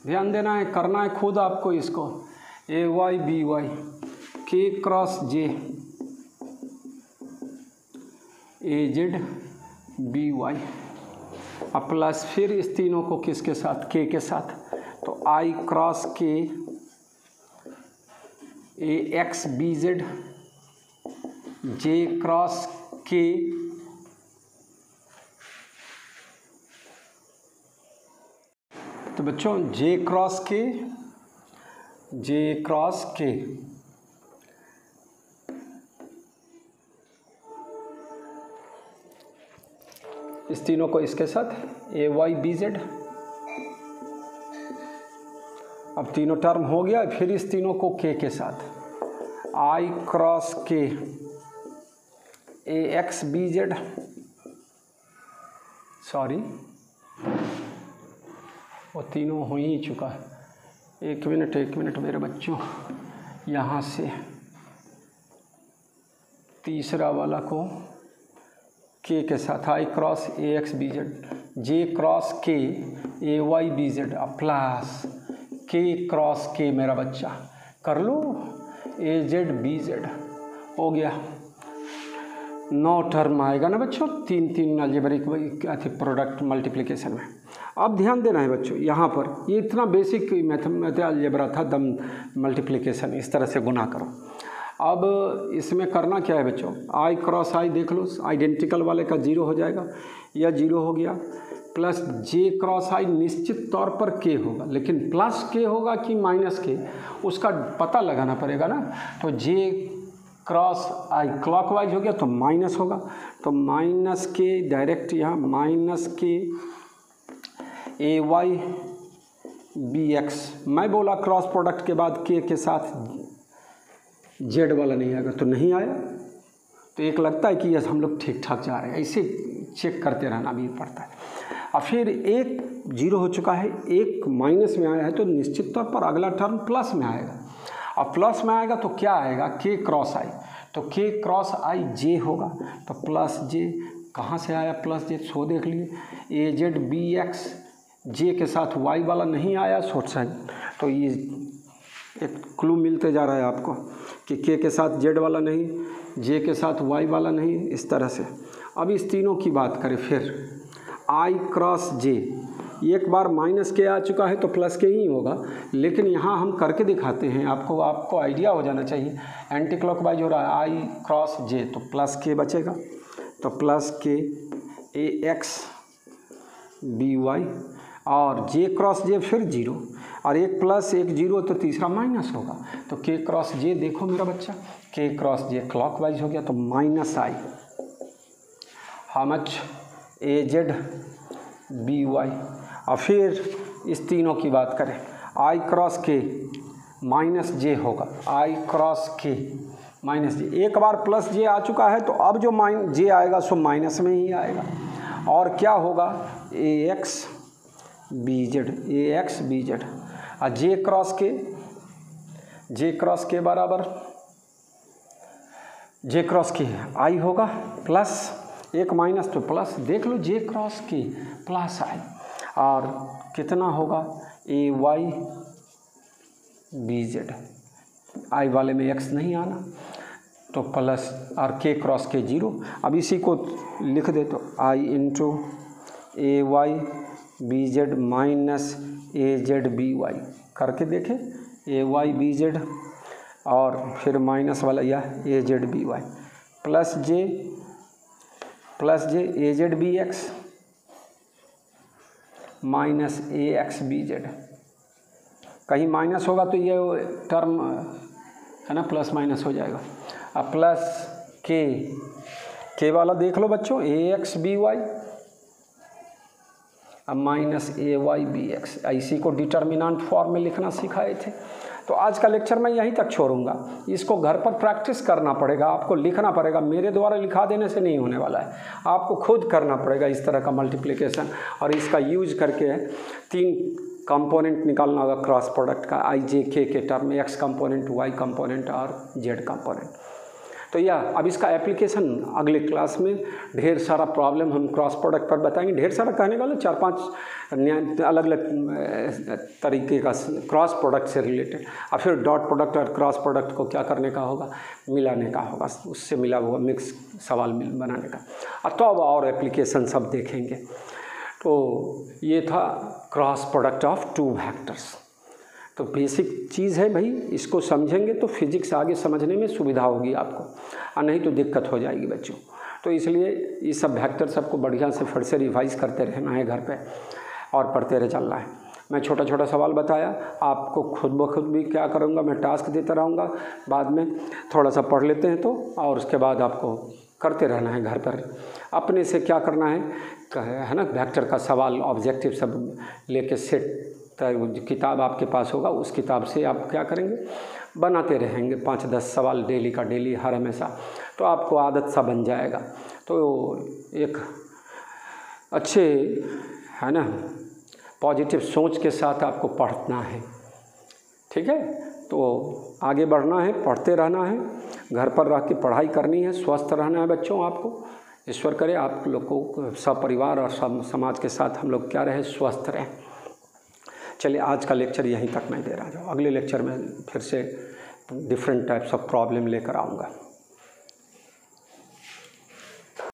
ध्यान देना है, करना है खुद आपको इसको, ए वाई बी वाई, के क्रॉस जे ए जेड बी वाई, अब प्लस फिर इस तीनों को किसके साथ, के साथ, तो आई cross K A X B Z, J cross के तो बच्चों जे क्रॉस के इस तीनों को इसके साथ ए वाई बी जेड, अब तीनों टर्म हो गया। फिर इस तीनों को के साथ I cross K A X B Z, sorry वो तीनों हो ही चुका है, एक मिनट मेरे बच्चों, यहाँ से तीसरा वाला को के साथ I cross A X B Z, J cross K A Y B Z, plus K cross K, मेरा बच्चा कर लो, ए जेड बी जेड हो गया। 9 टर्म आएगा ना बच्चों, तीन अलजेब्रिक प्रोडक्ट मल्टीप्लिकेशन में। अब ध्यान देना है बच्चों, यहाँ पर ये इतना बेसिक मैथ अलजेब्रा था, दम मल्टीप्लिकेशन इस तरह से गुना करो। अब इसमें करना क्या है बच्चों, आई क्रॉस आई देख लो, आइडेंटिकल वाले का 0 हो जाएगा, या 0 हो गया, प्लस जे क्रॉस आई निश्चित तौर पर के होगा, लेकिन प्लस के होगा कि माइनस के उसका पता लगाना पड़ेगा ना। तो जे क्रॉस आई क्लॉकवाइज हो गया तो माइनस होगा, तो माइनस के डायरेक्ट यहाँ माइनस के ए वाई बी एक्स, मैं बोला क्रॉस प्रोडक्ट के बाद के साथ जेड वाला नहीं आएगा तो नहीं आया, तो एक लगता है कि यस हम लोग ठीक ठाक जा रहे हैं, ऐसे चेक करते रहना भी पड़ता है। और फिर एक 0 हो चुका है, एक माइनस में आया है तो निश्चित तौर पर अगला टर्म प्लस में आएगा, अब प्लस में आएगा तो क्या आएगा, के क्रॉस आई, तो के क्रॉस आई जे होगा, तो प्लस जे कहाँ से आया प्लस जे, सो देख लिए, ए जेड बी एक्स, जे के साथ वाई वाला नहीं आया शॉर्ट साइड, तो ये एक क्लू मिलते जा रहा है आपको कि के साथ जेड वाला नहीं, जे के साथ वाई वाला नहीं, इस तरह से। अब इस तीनों की बात करें, फिर आई क्रॉस जे, एक बार माइनस के आ चुका है तो प्लस के ही होगा, लेकिन यहाँ हम करके दिखाते हैं, आपको आइडिया हो जाना चाहिए। एंटी क्लॉकवाइज हो रहा है, आई क्रॉस जे तो प्लस के बचेगा, तो प्लस के ए एक्स बी वाई, और जे क्रॉस जे फिर 0, और एक प्लस एक 0 तो तीसरा माइनस होगा, तो के क्रॉस जे देखो मेरा बच्चा, के क्रॉस जे क्लॉकवाइज हो गया तो minus I, how much, A Z B Y. और फिर इस तीनों की बात करें, आई क्रॉस के माइनस जे होगा, आई क्रॉस के माइनस जे, एक बार प्लस जे आ चुका है तो अब जो जे आएगा सो माइनस में ही आएगा, और क्या होगा, ए एक्स बी जेड, और जे क्रॉस के बराबर जे क्रॉस के आई होगा, प्लस एक माइनस तो प्लस, देख लो जे क्रॉस के प्लस आई, और कितना होगा, ए वाई बी जेड, आई वाले में एक्स नहीं आना तो प्लस, और के क्रॉस के 0। अब इसी को लिख दे तो आई इंटू ए वाई बी जेड माइनस ए जेड बी वाई, करके देखें, ए वाई बी जेड और फिर माइनस वाला यह ए जेड बी वाई, प्लस जे प्लस जे ए जेड बी एक्स माइनस ए एक्स बी जेड, कहीं माइनस होगा तो ये टर्म है ना प्लस माइनस हो जाएगा। अब प्लस के वाला देख लो बच्चों, ए एक्स बी वाई, अब माइनस ए वाई बी एक्स, इसी को डिटर्मिनेंट फॉर्म में लिखना सिखाए थे। तो आज का लेक्चर मैं यहीं तक छोड़ूंगा, इसको घर पर प्रैक्टिस करना पड़ेगा, आपको लिखना पड़ेगा, मेरे द्वारा लिखा देने से नहीं होने वाला है, आपको खुद करना पड़ेगा इस तरह का मल्टीप्लिकेशन, और इसका यूज करके 3 कंपोनेंट निकालना होगा क्रॉस प्रोडक्ट का, आई जे के टर्म में, एक्स कंपोनेंट, वाई कंपोनेंट और जेड कंपोनेंट। तो यह अब इसका एप्लीकेशन अगले क्लास में ढेर सारा प्रॉब्लम हम क्रॉस प्रोडक्ट पर बताएंगे, ढेर सारा कहने वाला 4-5 अलग अलग तरीके का क्रॉस प्रोडक्ट से रिलेटेड, और फिर डॉट प्रोडक्ट और क्रॉस प्रोडक्ट को क्या करने का होगा, मिलाने का होगा, उससे मिला हुआ मिक्स सवाल बनाने का, तो अब और एप्लीकेशन सब देखेंगे। तो ये था क्रॉस प्रोडक्ट ऑफ 2 वेक्टर्स। तो बेसिक चीज़ है भाई, इसको समझेंगे तो फिजिक्स आगे समझने में सुविधा होगी आपको, और नहीं तो दिक्कत हो जाएगी बच्चों। तो इसलिए ये सब वेक्टर सबको बढ़िया से फिर से रिवाइज करते रहना है घर पे, और पढ़ते रह चलना है। मैं छोटा छोटा सवाल बताया, आपको खुद ब खुद भी क्या करूँगा, मैं टास्क देता रहूँगा, बाद में थोड़ा सा पढ़ लेते हैं तो, और उसके बाद आपको करते रहना है घर पर अपने से। क्या करना है ना, वेक्टर का सवाल ऑब्जेक्टिव सब लेके सेट, किताब आपके पास होगा, उस किताब से आप क्या करेंगे, बनाते रहेंगे 5-10 सवाल डेली का डेली, हर हमेशा, तो आपको आदत सा बन जाएगा। तो एक अच्छे है ना पॉजिटिव सोच के साथ आपको पढ़ना है, ठीक है। तो आगे बढ़ना है, पढ़ते रहना है, घर पर रह के पढ़ाई करनी है, स्वस्थ रहना है बच्चों। आपको ईश्वर करे आप लोग को सब परिवार और सब समाज के साथ हम लोग क्या रहे, स्वस्थ रहें। चलिए आज का लेक्चर यहीं तक मैं दे रहा हूँ, अगले लेक्चर में फिर से डिफरेंट टाइप्स ऑफ प्रॉब्लम लेकर आऊँगा।